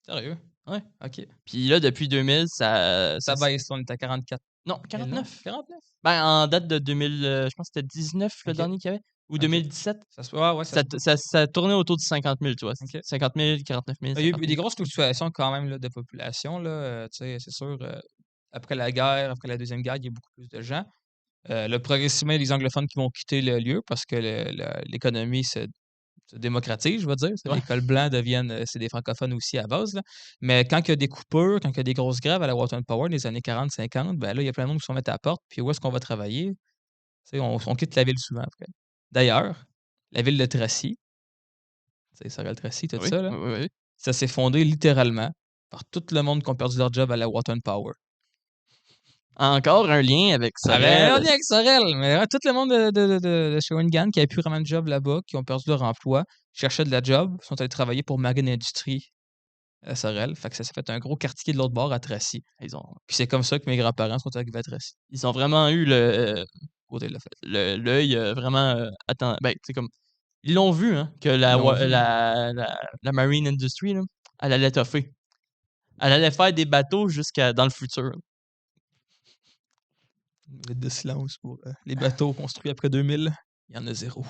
[SPEAKER 2] Sérieux?
[SPEAKER 1] Ouais.
[SPEAKER 2] OK.
[SPEAKER 1] Puis là, depuis 2000,
[SPEAKER 2] Ça
[SPEAKER 1] ça
[SPEAKER 2] baisse, on est à 44
[SPEAKER 1] non,
[SPEAKER 2] 000, non?
[SPEAKER 1] 49.
[SPEAKER 2] 49?
[SPEAKER 1] Ben, en date de 2000, je pense que c'était 19 le
[SPEAKER 2] OK,
[SPEAKER 1] dernier qu'il y avait ou
[SPEAKER 2] OK.
[SPEAKER 1] 2017.
[SPEAKER 2] Ça se ouais, ça
[SPEAKER 1] Ça
[SPEAKER 2] se
[SPEAKER 1] t
[SPEAKER 2] peut.
[SPEAKER 1] ça tournait autour de 50 000, tu vois?
[SPEAKER 2] OK.
[SPEAKER 1] 50 000, 49 000,
[SPEAKER 2] Il y a
[SPEAKER 1] 50
[SPEAKER 2] eu des
[SPEAKER 1] 000.
[SPEAKER 2] grosses fluctuations quand même là, de population, là, tu sais, c'est sûr, après la guerre, après la Deuxième Guerre, il y a beaucoup plus de gens. Là, progressivement, il y a les anglophones qui vont quitter le lieu parce que l'économie se démocratise, je veux dire.
[SPEAKER 1] Ouais.
[SPEAKER 2] Les cols blancs deviennent, c'est des francophones aussi à base, là. Mais quand il y a des coupures, quand il y a des grosses grèves à la Water and Power des années 40-50, ben là, il y a plein de monde qui se mettent à la porte. Puis où est-ce qu'on va travailler? Tu sais, on quitte la ville souvent après. D'ailleurs, la ville de Tracy, tu sais, Sorel-Tracy, tout
[SPEAKER 1] Oui,
[SPEAKER 2] ça, là,
[SPEAKER 1] oui, oui, oui.
[SPEAKER 2] ça s'est fondé littéralement par tout le monde qui ont perdu leur job à la Water and Power.
[SPEAKER 1] Encore un lien avec
[SPEAKER 2] Ça avait rien
[SPEAKER 1] Sorel.
[SPEAKER 2] à dire avec Sorel, mais ouais, tout le monde de Shawinigan qui avait plus vraiment de job là-bas, qui ont perdu leur emploi, cherchaient de la job, sont allés travailler pour Marine Industries à Sorel. Fait que ça s'est fait un gros quartier de l'autre bord à Tracy.
[SPEAKER 1] Ils ont
[SPEAKER 2] Puis c'est comme ça que mes grands-parents sont arrivés à Tracy.
[SPEAKER 1] ils ont vraiment eu
[SPEAKER 2] Côté de la fête.
[SPEAKER 1] l'œil, vraiment, ben, tu sais, comme ils l'ont vu, hein, que
[SPEAKER 2] Ils
[SPEAKER 1] la
[SPEAKER 2] l'ont
[SPEAKER 1] wa
[SPEAKER 2] vu.
[SPEAKER 1] la marine industry, là, elle allait toffer. Elle allait faire des bateaux jusqu'à dans le futur.
[SPEAKER 2] Une minute de silence pour les bateaux construits après 2000. Il y en a zéro.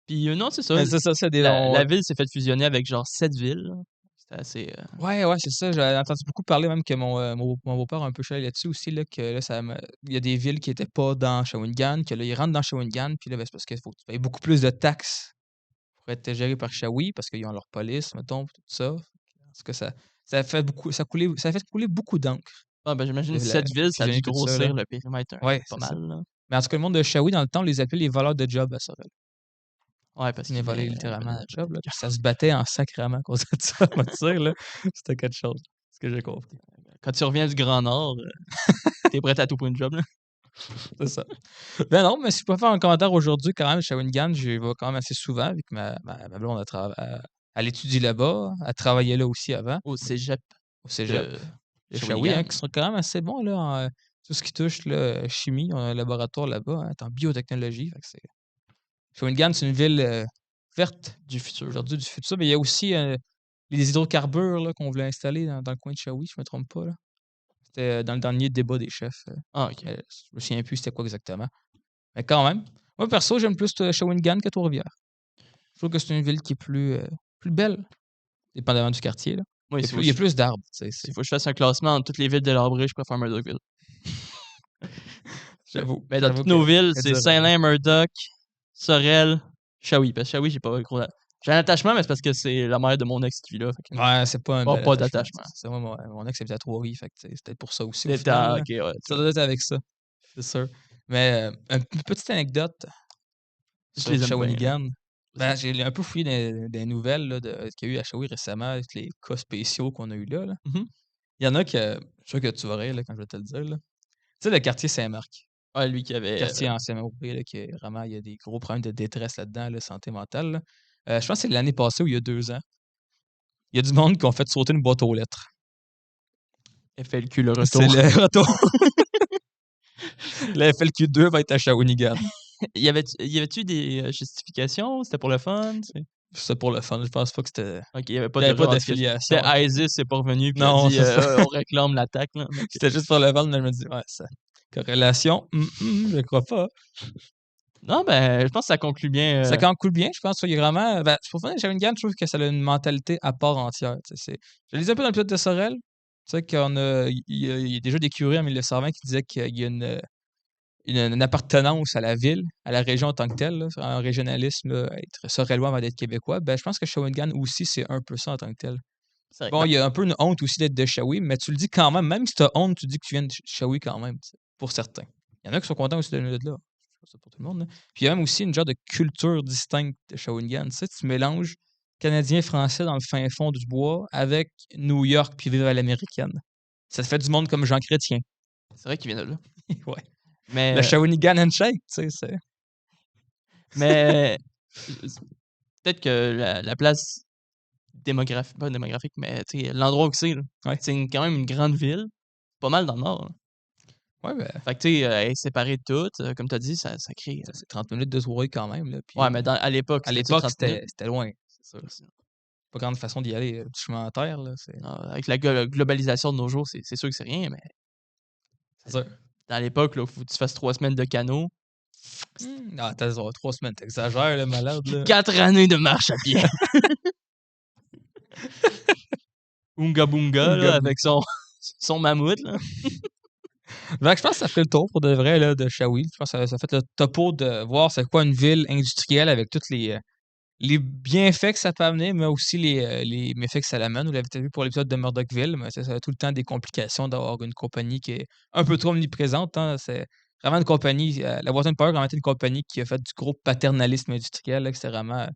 [SPEAKER 1] Puis, non, c'est ça,
[SPEAKER 2] Mais c'est ça, c'est des
[SPEAKER 1] la ville s'est faite fusionner avec genre 7 villes, là. C'était assez,
[SPEAKER 2] ouais, c'est ça. J'avais entendu beaucoup parler, même que mon beau-père a un peu chialé là-dessus aussi, là, que là, il y a des villes qui étaient pas dans Shawinigan, que là, ils rentrent dans Shawinigan, puis là, ben, c'est parce qu'il faut que tu payes beaucoup plus de taxes pour être géré par Shawi, parce qu'ils ont leur police, mettons, puis tout ça. Parce que ça fait beaucoup, ça a fait couler beaucoup d'encre
[SPEAKER 1] ben, j'imagine
[SPEAKER 2] de
[SPEAKER 1] 7 villes, ça a dû
[SPEAKER 2] fusionner tout ça, là.
[SPEAKER 1] grossir le périmètre,
[SPEAKER 2] Ouais,
[SPEAKER 1] pas
[SPEAKER 2] c'est ça.
[SPEAKER 1] mal, là.
[SPEAKER 2] Mais en tout cas, le monde de Shawi, dans le temps, on les appelait les voleurs de job à Sorel.
[SPEAKER 1] Ouais, parce
[SPEAKER 2] Ils venaient
[SPEAKER 1] qu'ils
[SPEAKER 2] voler
[SPEAKER 1] venaient
[SPEAKER 2] littéralement
[SPEAKER 1] voler
[SPEAKER 2] la
[SPEAKER 1] la
[SPEAKER 2] job, là, puis ça se battait en sacrament à cause de ça, on va te dire, là. C'était quelque chose, ce que j'ai compris.
[SPEAKER 1] quand tu reviens du Grand Nord, tu es prêt à tout pour une job, là.
[SPEAKER 2] C'est ça. Ben non, mais si je peux faire un commentaire aujourd'hui, quand même, Shawinigan, j'y vais quand même assez souvent, vu que ma blonde, elle étudie là-bas, elle travaillait là aussi avant,
[SPEAKER 1] Au cégep
[SPEAKER 2] au cégep.
[SPEAKER 1] de
[SPEAKER 2] Les Shawi,
[SPEAKER 1] Shawinigan.
[SPEAKER 2] hein, qui sont quand même assez bons là, en tout ce qui touche là, chimie. On a un laboratoire là-bas, hein, en biotechnologie. Fait que Shawinigan, c'est une ville verte
[SPEAKER 1] Du futur.
[SPEAKER 2] aujourd'hui du futur. Mais il y a aussi les hydrocarbures là, qu'on voulait installer dans le coin de Shawi, je me trompe pas. Là. C'était dans le dernier débat des chefs.
[SPEAKER 1] Ah, OK.
[SPEAKER 2] Mais je me souviens plus c'était quoi exactement. Mais quand même. Moi, perso, j'aime plus Shawinigan que Trois-Rivières. Je trouve que c'est une ville qui est plus belle, dépendamment du quartier. Là.
[SPEAKER 1] Moi,
[SPEAKER 2] Il y a plus d'arbres.
[SPEAKER 1] s'il faut que je fasse un classement entre toutes les villes délabrées, je préfère Murdochville.
[SPEAKER 2] J'avoue.
[SPEAKER 1] Mais dans
[SPEAKER 2] J'avoue
[SPEAKER 1] toutes
[SPEAKER 2] que
[SPEAKER 1] nos villes,
[SPEAKER 2] y a du
[SPEAKER 1] c'est
[SPEAKER 2] raison.
[SPEAKER 1] Saint-Lin, Murdoch, Sorel, Shawi. Parce que Shawi, j'ai pas gros. J'ai un attachement, mais c'est parce que c'est la mère de mon ex qui vit là. Fait que
[SPEAKER 2] Ouais, c'est pas un bel
[SPEAKER 1] pas
[SPEAKER 2] attachement.
[SPEAKER 1] d'attachement.
[SPEAKER 2] C'est moi, mon ex habite à Trois-Rivières, fait que c'est peut-être pour ça aussi au
[SPEAKER 1] C'était
[SPEAKER 2] final. Là.
[SPEAKER 1] OK, ouais,
[SPEAKER 2] Ça doit être avec ça, c'est sûr. Mais une petite anecdote
[SPEAKER 1] je les
[SPEAKER 2] sur
[SPEAKER 1] aime bien, là.
[SPEAKER 2] Shawinigan. Ben, j'ai un peu fouillé des nouvelles là, qu'il y a eu à Shawi récemment avec les cas spéciaux qu'on a eu là.
[SPEAKER 1] Mhm.
[SPEAKER 2] Il y en a que, je suis sûr que tu vas rire là, quand je vais te le dire. Là. Tu sais, le quartier Saint-Marc,
[SPEAKER 1] Ouais, lui qui avait.
[SPEAKER 2] quartier ancien européen, là, qui est vraiment, il y a des gros problèmes de détresse là-dedans, là, santé mentale. Là. Je pense que c'est l'année passée ou il y a 2 ans. Il y a du monde qui ont fait sauter une boîte aux lettres.
[SPEAKER 1] FLQ le
[SPEAKER 2] C'est
[SPEAKER 1] retour.
[SPEAKER 2] le retour. La FLQ2 va être à Shawinigan.
[SPEAKER 1] y avait-tu des justifications? C'était pour le fun?
[SPEAKER 2] C'est pour le fun. Je pense pas que c'était.
[SPEAKER 1] OK, il y avait
[SPEAKER 2] Il
[SPEAKER 1] pas
[SPEAKER 2] n'y
[SPEAKER 1] de
[SPEAKER 2] avait pas
[SPEAKER 1] revendication.
[SPEAKER 2] d'affiliation.
[SPEAKER 1] C'était ISIS, c'est pas revenu puis a
[SPEAKER 2] Non,
[SPEAKER 1] dit
[SPEAKER 2] c'est ça.
[SPEAKER 1] on réclame l'attaque. Là. OK.
[SPEAKER 2] C'était juste pour le fun, mais je me dis, ouais, ça. Corrélation, je crois pas.
[SPEAKER 1] Non, ben, je pense que ça conclut bien.
[SPEAKER 2] Ça coule bien, je pense. Il y a vraiment. Ben, pour finir, Shawinigan, je trouve que ça a une mentalité à part entière. Je lisais un peu dans le pilote de Sorel. Tu sais, il y a déjà des curés en 1920 qui disaient qu'il y a une appartenance à la ville, à la région en tant que telle, là, un régionalisme, là, être sorellois avant d'être québécois, ben, je pense que Shawinigan aussi, c'est un peu ça en tant que tel.
[SPEAKER 1] C'est vrai.
[SPEAKER 2] Bon,
[SPEAKER 1] Ben,
[SPEAKER 2] il y a un peu une honte aussi d'être de Shawi, mais tu le dis quand même si tu as honte, tu dis que tu viens de Shawi quand même, tu sais, pour certains. Il y en a qui sont contents aussi de venir de là. Je sais pas pour tout le monde. Là. Puis il y a même aussi une genre de culture distincte de Shawinigan. Tu sais, tu mélanges Canadien-Français dans le fin fond du bois avec New York puis vivre à l'américaine. Ça te fait du monde comme Jean Chrétien.
[SPEAKER 1] c'est vrai qu'il vient de là.
[SPEAKER 2] Ouais. Le
[SPEAKER 1] Mais,
[SPEAKER 2] Shawinigan Handshake, tu sais, c'est.
[SPEAKER 1] mais peut-être que la place démographique, pas démographique, mais tu sais, l'endroit où c'est, là,
[SPEAKER 2] Ouais.
[SPEAKER 1] c'est quand même une grande ville, pas mal dans le nord. Là.
[SPEAKER 2] Ouais, ben,
[SPEAKER 1] Fait que tu sais, elle est séparée de toutes, comme tu as dit, ça crée.
[SPEAKER 2] c'est 30 minutes de soirée quand même. Là, puis,
[SPEAKER 1] Ouais, mais à l'époque,
[SPEAKER 2] à
[SPEAKER 1] c'était
[SPEAKER 2] l'époque,
[SPEAKER 1] 30 minutes.
[SPEAKER 2] c'était loin, c'est sûr.
[SPEAKER 1] C'est
[SPEAKER 2] pas grande façon d'y aller, du chemin en terre, là.
[SPEAKER 1] Avec la globalisation de nos jours, c'est sûr que c'est rien, mais
[SPEAKER 2] C'est sûr.
[SPEAKER 1] dans l'époque, il faut que tu fasses 3 semaines de canot.
[SPEAKER 2] Ah, t'as 3 semaines, t'exagères, le malade, là.
[SPEAKER 1] 4 années de marche à pied. Ounga Bounga, là, avec son mammouth, là.
[SPEAKER 2] Fait que je pense que ça fait le tour pour de vrai là, de Shawil. Je pense que ça fait le topo de voir c'est quoi une ville industrielle avec tous les bienfaits que ça peut amener, mais aussi les méfaits que ça l'amène. Vous l'avez peut-être vu pour l'épisode de Murdochville, mais ça a tout le temps des complications d'avoir une compagnie qui est un peu trop omniprésente. Hein. C'est vraiment une compagnie. La Voisin de Power a vraiment été une compagnie qui a fait du gros paternalisme industriel. Là, que c'était vraiment.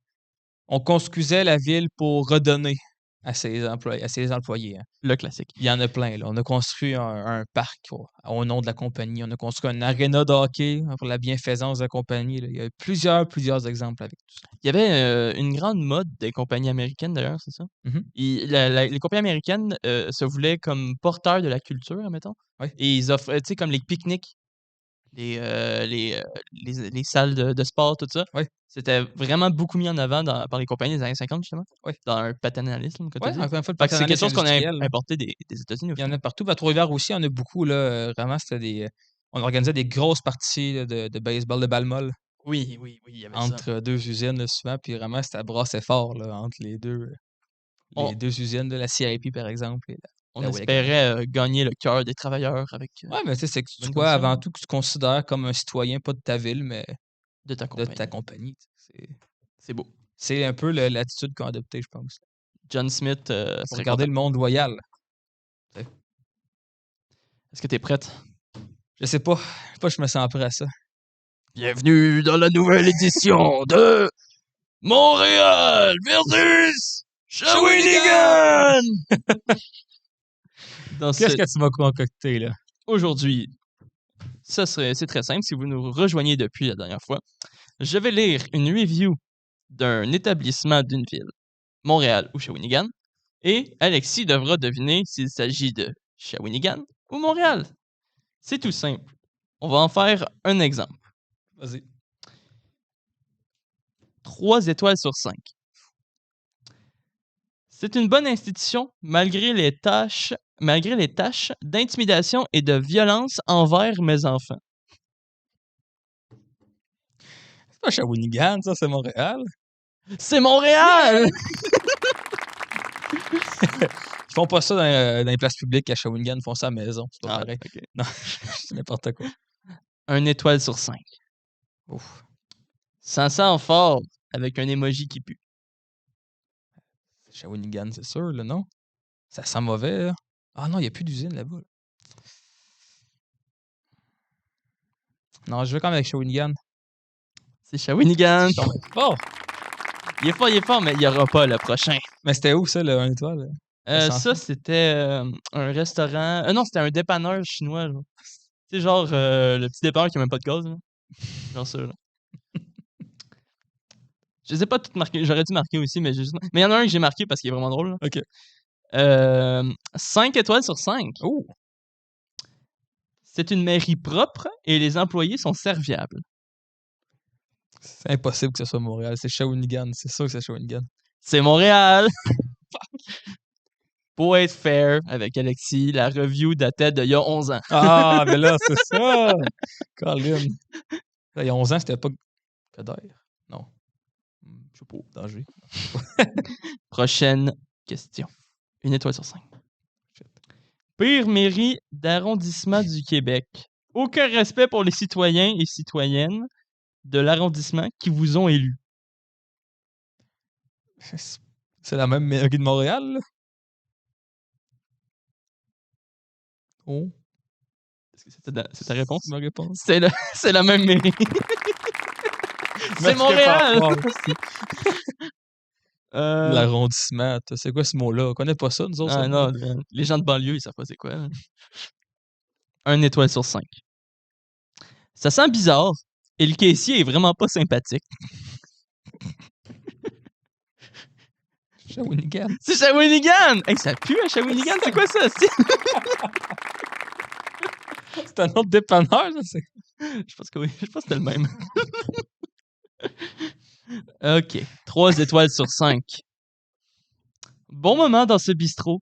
[SPEAKER 2] On construisait la ville pour redonner à ses employés. Hein.
[SPEAKER 1] Le classique.
[SPEAKER 2] Il y en a plein. Là. On a construit un parc au nom de la compagnie. On a construit un aréna de hockey pour la bienfaisance de la compagnie. Là. Il y a plusieurs exemples avec tout ça.
[SPEAKER 1] Il y avait une grande mode des compagnies américaines, d'ailleurs, c'est ça?
[SPEAKER 2] Mhm.
[SPEAKER 1] Les compagnies américaines se voulaient comme porteurs de la culture, admettons.
[SPEAKER 2] Oui.
[SPEAKER 1] Et ils offraient, tu sais, comme les pique-niques, les salles de sport, tout ça.
[SPEAKER 2] Oui.
[SPEAKER 1] C'était vraiment beaucoup mis en avant par les compagnies des années 50, justement.
[SPEAKER 2] Oui.
[SPEAKER 1] Dans un paternalisme, comme tu
[SPEAKER 2] Oui,
[SPEAKER 1] dis.
[SPEAKER 2] encore une fois, le
[SPEAKER 1] Fait que c'est quelque
[SPEAKER 2] paternalisme
[SPEAKER 1] chose qu'on a
[SPEAKER 2] industriel.
[SPEAKER 1] importé des États-Unis.
[SPEAKER 2] Il y en a partout. À Trois-Rivières aussi, il y en a beaucoup. Là. Vraiment, c'était on organisait des grosses parties là, de baseball, de balle molle.
[SPEAKER 1] Oui, il y avait ça.
[SPEAKER 2] Entre deux usines, là, souvent. Puis vraiment, c'était brassé fort là, entre les deux usines, de la CIP, par exemple.
[SPEAKER 1] On espérait gagner le cœur des travailleurs avec.
[SPEAKER 2] Ouais, mais tu sais, c'est que tu
[SPEAKER 1] bonne
[SPEAKER 2] sois
[SPEAKER 1] condition.
[SPEAKER 2] avant tout que tu considères comme un citoyen, pas de ta ville, mais
[SPEAKER 1] de ta compagnie.
[SPEAKER 2] de ta compagnie.
[SPEAKER 1] C'est beau.
[SPEAKER 2] C'est un peu l'attitude qu'on a adoptée, je pense.
[SPEAKER 1] John Smith.
[SPEAKER 2] Pour regarder le monde loyal.
[SPEAKER 1] Est-ce que tu es prête?
[SPEAKER 2] Je sais pas. Je me sens prêt à ça.
[SPEAKER 1] Bienvenue dans la nouvelle édition de Montréal versus Shawinigan!
[SPEAKER 2] Qu'est-ce que tu m'as concocté, là?
[SPEAKER 1] Aujourd'hui, c'est très simple. Si vous nous rejoignez depuis la dernière fois, je vais lire une review d'un établissement d'une ville, Montréal ou Shawinigan, et Alexis devra deviner s'il s'agit de Shawinigan ou Montréal. C'est tout simple. On va en faire un exemple.
[SPEAKER 2] Vas-y.
[SPEAKER 1] 3 étoiles sur 5. C'est une bonne institution malgré les tâches d'intimidation et de violence envers mes enfants.
[SPEAKER 2] C'est pas Shawinigan, ça, c'est Montréal.
[SPEAKER 1] C'est Montréal!
[SPEAKER 2] Ils font pas ça dans les places publiques à Shawinigan, ils font ça à la maison. C'est pas pareil.
[SPEAKER 1] Okay.
[SPEAKER 2] Non, c'est n'importe quoi.
[SPEAKER 1] 1 étoile sur 5.
[SPEAKER 2] Ouf.
[SPEAKER 1] Ça sent fort avec un emoji qui pue.
[SPEAKER 2] Shawinigan, c'est sûr, là, non? Ça sent mauvais, là. Ah non, il n'y a plus d'usine là-bas. Là. Non, je vais quand même avec Shawinigan.
[SPEAKER 1] C'est Shawinigan.
[SPEAKER 2] Oh!
[SPEAKER 1] Il est fort, mais il n'y aura pas le prochain.
[SPEAKER 2] Mais c'était où, ça, le 1 étoile?
[SPEAKER 1] Ça, c'était un restaurant... non, c'était un dépanneur chinois. C'est genre le petit dépanneur qui n'a même pas de gaz. Là. Genre ça, là. Je les ai pas toutes marquées. J'aurais dû marquer aussi, mais mais il y en a un que j'ai marqué parce qu'il est vraiment drôle. Là.
[SPEAKER 2] OK.
[SPEAKER 1] 5 étoiles sur 5.
[SPEAKER 2] Oh!
[SPEAKER 1] C'est une mairie propre et les employés sont serviables.
[SPEAKER 2] C'est impossible que ce soit Montréal. C'est Shawinigan. C'est sûr que c'est Shawinigan.
[SPEAKER 1] C'est Montréal! Pour être fair avec Alexis, la review datait d'il y a 11 ans.
[SPEAKER 2] Ah, mais là, c'est ça! Colin. Là, il y a 11 ans, c'était pas Coderre. Non. Je sais pas. Danger.
[SPEAKER 1] Prochaine question. 1 étoile sur 5. Pire mairie d'arrondissement du Québec. Aucun respect pour les citoyens et citoyennes de l'arrondissement qui vous ont élus.
[SPEAKER 2] C'est la même mairie de Montréal, là? Oh.
[SPEAKER 1] Est-ce que c'est ta réponse?
[SPEAKER 2] Ma réponse.
[SPEAKER 1] C'est la même mairie. C'est Montréal!
[SPEAKER 2] L'arrondissement, c'est quoi ce mot-là? On connaît pas ça, nous autres?
[SPEAKER 1] Ah non, les gens de banlieue, ils savent pas c'est quoi. Hein. 1 étoile sur 5. Ça sent bizarre et le caissier est vraiment pas sympathique.
[SPEAKER 2] Shawinigan.
[SPEAKER 1] C'est Shawinigan! Hey, ça pue à Shawinigan, c'est quoi ça?
[SPEAKER 2] C'est un autre dépanneur, ça?
[SPEAKER 1] Je pense que oui, je pense que c'était le même. OK. 3 étoiles sur 5. Bon moment dans ce bistrot.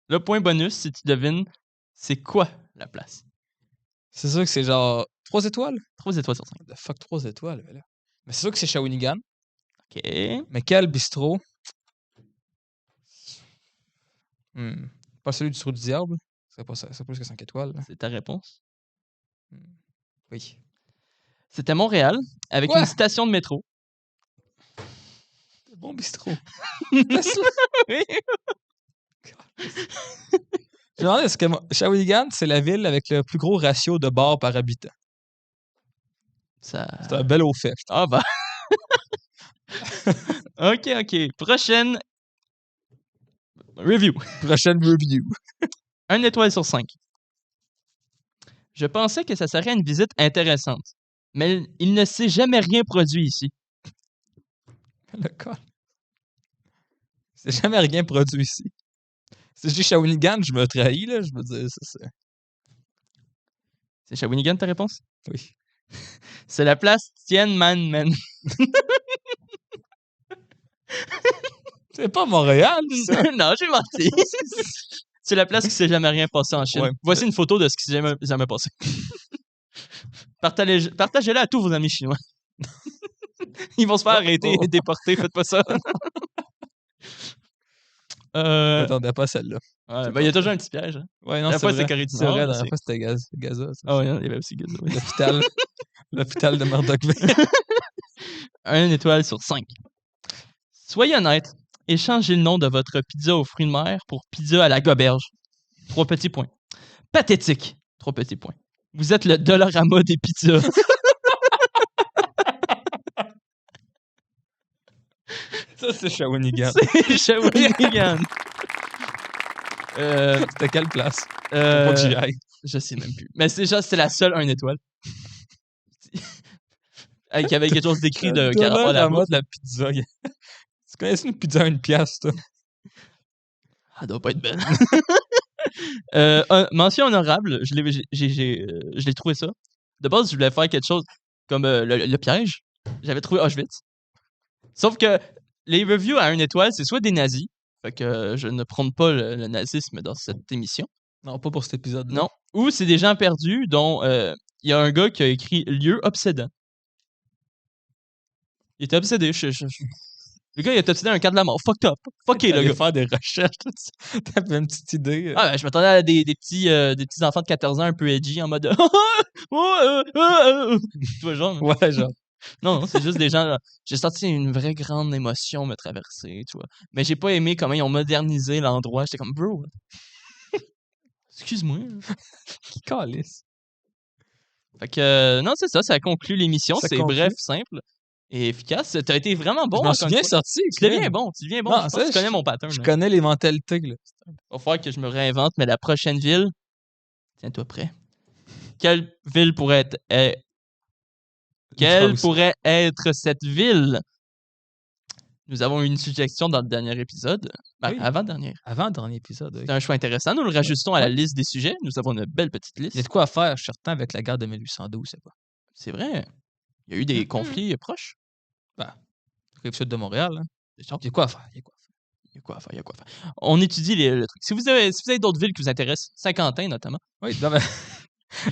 [SPEAKER 1] Le point bonus, si tu devines, c'est quoi la place?
[SPEAKER 2] C'est sûr que c'est genre 3 étoiles?
[SPEAKER 1] 3 étoiles sur 5.
[SPEAKER 2] The fuck 3 étoiles, là? Mais c'est sûr que c'est Shawinigan.
[SPEAKER 1] OK.
[SPEAKER 2] Mais quel bistrot? Pas celui du trou du diable? C'est pas ça, c'est plus que 5 étoiles. Là.
[SPEAKER 1] C'est ta réponse?
[SPEAKER 2] Oui.
[SPEAKER 1] C'était Montréal, avec
[SPEAKER 2] Quoi?
[SPEAKER 1] une station de métro.
[SPEAKER 2] Bon bistrot.
[SPEAKER 1] Oui.
[SPEAKER 2] Je me demandais, est-ce que Shawinigan, c'est la ville avec le plus gros ratio de bars par habitant?
[SPEAKER 1] Ça...
[SPEAKER 2] C'est un bel au fait.
[SPEAKER 1] Ah bah. OK. Prochaine review.
[SPEAKER 2] Prochaine review.
[SPEAKER 1] 1 étoile sur 5. Je pensais que ça serait une visite intéressante, mais il ne s'est jamais rien produit ici.
[SPEAKER 2] Le cas. C'est jamais rien produit ici. Si je dis Shawinigan, je me trahis, là. Je veux dire, c'est ça.
[SPEAKER 1] C'est Shawinigan ta réponse?
[SPEAKER 2] Oui.
[SPEAKER 1] C'est la place Tiananmen.
[SPEAKER 2] C'est pas Montréal, ça.
[SPEAKER 1] Non, j'ai menti. C'est la place qui s'est jamais rien passé en Chine.
[SPEAKER 2] Ouais.
[SPEAKER 1] Voici une photo de ce qui s'est jamais passé. Partagez-la à tous vos amis chinois. Ils vont se faire arrêter et déporter. Faites pas ça.
[SPEAKER 2] Je m'attendais pas à celle-là.
[SPEAKER 1] Ouais, ben, il y a toujours un petit piège. Hein.
[SPEAKER 2] Ouais, non,
[SPEAKER 1] La
[SPEAKER 2] c'est
[SPEAKER 1] fois,
[SPEAKER 2] vrai.
[SPEAKER 1] c'est Corée du
[SPEAKER 2] C'est
[SPEAKER 1] Nord,
[SPEAKER 2] vrai, la
[SPEAKER 1] là,
[SPEAKER 2] dernière fois, c'était Gaza. Ça.
[SPEAKER 1] Ah ouais, il y avait aussi Gaza. Oui.
[SPEAKER 2] L'hôpital de Murdochville.
[SPEAKER 1] 1 étoile sur 5. Soyez honnête et changez le nom de votre pizza aux fruits de mer pour pizza à la goberge. 3 petits points. Pathétique. 3 petits points. Vous êtes le Dollarama des pizzas.
[SPEAKER 2] Ça, c'est Shawinigan.
[SPEAKER 1] C'est Shawinigan.
[SPEAKER 2] C'était quelle place? Faut
[SPEAKER 1] Euh,
[SPEAKER 2] pas que j'y aille.
[SPEAKER 1] je sais même plus. Mais c'est juste, c'est la seule 1 étoile. Avec quelque chose d'écrit de Carafal à la
[SPEAKER 2] Dollarama de la pizza. Tu connais une pizza à 1 pièce, toi?
[SPEAKER 1] Ah, doit pas être belle. Mention honorable, je l'ai trouvé ça. De base, je voulais faire quelque chose comme le piège. J'avais trouvé Auschwitz. Sauf que les reviews à 1 étoile, c'est soit des nazis. Fait que je ne prône pas le nazisme dans cette émission.
[SPEAKER 2] Non, pas pour cet épisode-là.
[SPEAKER 1] Non. Ou c'est des gens perdus dont il y a un gars qui a écrit lieu obsédant. Il était obsédé. Le gars, il était obsédé à un cas de la mort. Fucked up. Fucké, le gars.
[SPEAKER 2] Faire des recherches. T'avais une petite idée.
[SPEAKER 1] Ah, ben, je m'attendais à des petits enfants de 14 ans un peu edgy en mode. Tu vois, genre.
[SPEAKER 2] Ouais, genre.
[SPEAKER 1] Non, c'est juste des gens. Là, j'ai senti une vraie grande émotion me traverser, tu vois. Mais j'ai pas aimé comment ils ont modernisé l'endroit. J'étais comme, bro. Excuse-moi.
[SPEAKER 2] Qui calisse.
[SPEAKER 1] Fait que, non, c'est ça. Ça conclut l'émission.
[SPEAKER 2] Ça
[SPEAKER 1] C'est
[SPEAKER 2] conclut.
[SPEAKER 1] bref, simple et efficace. T'as été vraiment bon.
[SPEAKER 2] Je m'en
[SPEAKER 1] encore
[SPEAKER 2] suis
[SPEAKER 1] une
[SPEAKER 2] bien
[SPEAKER 1] fois.
[SPEAKER 2] sorti.
[SPEAKER 1] Tu deviens bon. Tu deviens bon.
[SPEAKER 2] Non,
[SPEAKER 1] Je pense
[SPEAKER 2] ça,
[SPEAKER 1] que tu connais mon pattern.
[SPEAKER 2] Je
[SPEAKER 1] là.
[SPEAKER 2] connais les mentalités. Là.
[SPEAKER 1] Va falloir que je me réinvente, mais la prochaine ville. Tiens-toi prêt. Quelle ville pourrait être. Quelle pourrait être cette ville? Nous avons eu une suggestion dans le dernier épisode. Ben,
[SPEAKER 2] Oui.
[SPEAKER 1] avant-dernier.
[SPEAKER 2] Avant-dernier épisode.
[SPEAKER 1] C'est un choix intéressant. Nous le rajustons à la liste des sujets. Nous avons une belle petite
[SPEAKER 2] Il y a de
[SPEAKER 1] liste.
[SPEAKER 2] quoi faire, je suis certain, avec la guerre de 1812, c'est pas.
[SPEAKER 1] C'est vrai. Il y a eu des conflits proches.
[SPEAKER 2] Rive-sud de Montréal. Hein.
[SPEAKER 1] C'est sûr.
[SPEAKER 2] Il y a quoi faire.
[SPEAKER 1] Il y a quoi faire. On étudie le truc. Si vous avez d'autres villes qui vous intéressent, Saint-Quentin notamment.
[SPEAKER 2] Oui, non, mais...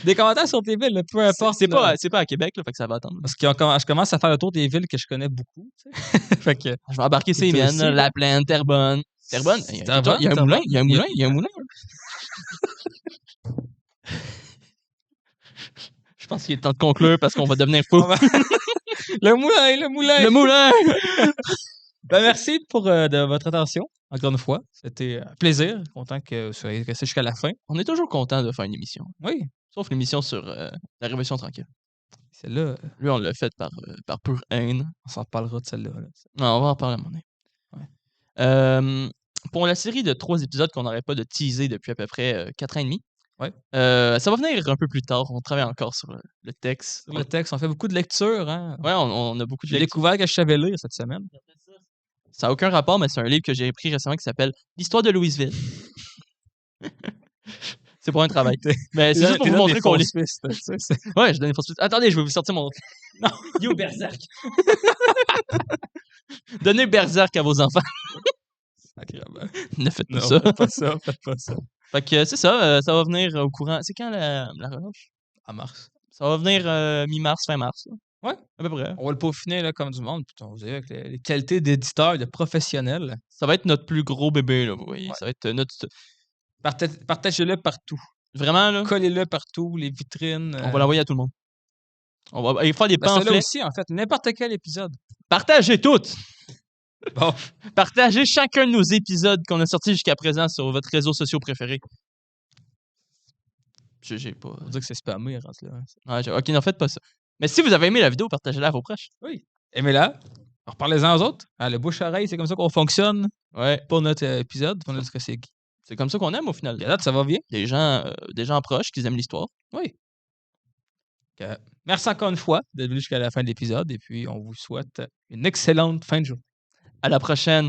[SPEAKER 2] Des commentaires sur tes villes, là, peu importe.
[SPEAKER 1] C'est pas à Québec, là, fait que ça va attendre.
[SPEAKER 2] Parce que je commence à faire le tour des villes que je connais beaucoup. Tu sais. Fait que...
[SPEAKER 1] Je vais embarquer ces
[SPEAKER 2] toi
[SPEAKER 1] miennes,
[SPEAKER 2] aussi,
[SPEAKER 1] là,
[SPEAKER 2] là.
[SPEAKER 1] La Plaine, Terrebonne. Terrebonne, il y a un
[SPEAKER 2] Terrebonne,
[SPEAKER 1] moulin. Il y a un moulin. Il y a un moulin. Je pense qu'il est temps de conclure parce qu'on va devenir fou.
[SPEAKER 2] Le moulin!
[SPEAKER 1] Le moulin!
[SPEAKER 2] Ben, merci pour de votre attention, encore une fois. C'était un plaisir. Content que vous soyez restés jusqu'à la fin.
[SPEAKER 1] On est toujours content de faire une émission.
[SPEAKER 2] Oui.
[SPEAKER 1] Sauf l'émission sur la Révolution tranquille.
[SPEAKER 2] Celle-là,
[SPEAKER 1] Lui, on l'a faite par pure haine.
[SPEAKER 2] on s'en reparlera de celle-là. Là.
[SPEAKER 1] Non, on va en parler à un moment donné. Pour la série de 3 épisodes qu'on n'arrête pas de teaser depuis à peu près 4 ans et demi,
[SPEAKER 2] Ouais.
[SPEAKER 1] ça va venir un peu plus tard. On travaille encore sur le texte.
[SPEAKER 2] Sur le texte, on fait beaucoup de lectures. Hein?
[SPEAKER 1] Ouais, on a beaucoup de
[SPEAKER 2] J'ai
[SPEAKER 1] lectures.
[SPEAKER 2] découvert que je savais lire cette semaine.
[SPEAKER 1] Ça n'a aucun rapport, mais c'est un livre que j'ai pris récemment qui s'appelle L'histoire de Louisville. C'est pour un travail. Mais c'est juste pour vous montrer qu'on lit. Ouais, je donne des fausses pistes. Attendez, je vais vous sortir mon. Non, Yo Berserk. Donnez Berserk à vos enfants.
[SPEAKER 2] Sacrément.
[SPEAKER 1] Ne faites pas
[SPEAKER 2] Non,
[SPEAKER 1] ça.
[SPEAKER 2] faites pas ça, faites pas ça.
[SPEAKER 1] Fait que c'est ça, ça va venir au courant. C'est quand la relâche?
[SPEAKER 2] En mars.
[SPEAKER 1] Ça va venir mi-mars, fin mars. Là.
[SPEAKER 2] Ouais.
[SPEAKER 1] À peu près.
[SPEAKER 2] On va le peaufiner là, comme du monde. Puis on va dire avec les qualités d'éditeur, de professionnel.
[SPEAKER 1] Ça va être notre plus gros bébé, là, vous voyez.
[SPEAKER 2] Ouais.
[SPEAKER 1] Ça va être notre.
[SPEAKER 2] Partagez-le partout.
[SPEAKER 1] Vraiment, là.
[SPEAKER 2] Collez-le partout, les vitrines.
[SPEAKER 1] On va l'envoyer à tout le monde. On va faire des
[SPEAKER 2] Ben, celui-là
[SPEAKER 1] pamphlets.
[SPEAKER 2] aussi, en fait. N'importe quel épisode.
[SPEAKER 1] Partagez toutes!
[SPEAKER 2] Bon.
[SPEAKER 1] Partagez chacun de nos épisodes qu'on a sortis jusqu'à présent sur votre réseau social préféré. J'ai pas.
[SPEAKER 2] On va dire que c'est spammé, rentre là.
[SPEAKER 1] Ouais, ok, n'en faites pas ça. Mais si vous avez aimé la vidéo, partagez-la à vos proches.
[SPEAKER 2] Oui. Aimez-la. Reparlez-en aux autres. Ah, le bouche-oreille, c'est comme ça qu'on fonctionne
[SPEAKER 1] Ouais.
[SPEAKER 2] pour notre épisode. Pour notre c'est qui.
[SPEAKER 1] C'est comme ça qu'on aime au final.
[SPEAKER 2] Et là, ça va bien.
[SPEAKER 1] Des gens proches qui aiment l'histoire.
[SPEAKER 2] Oui. Merci encore une fois d'être venu jusqu'à la fin de l'épisode. Et puis, on vous souhaite une excellente fin de journée.
[SPEAKER 1] À la prochaine.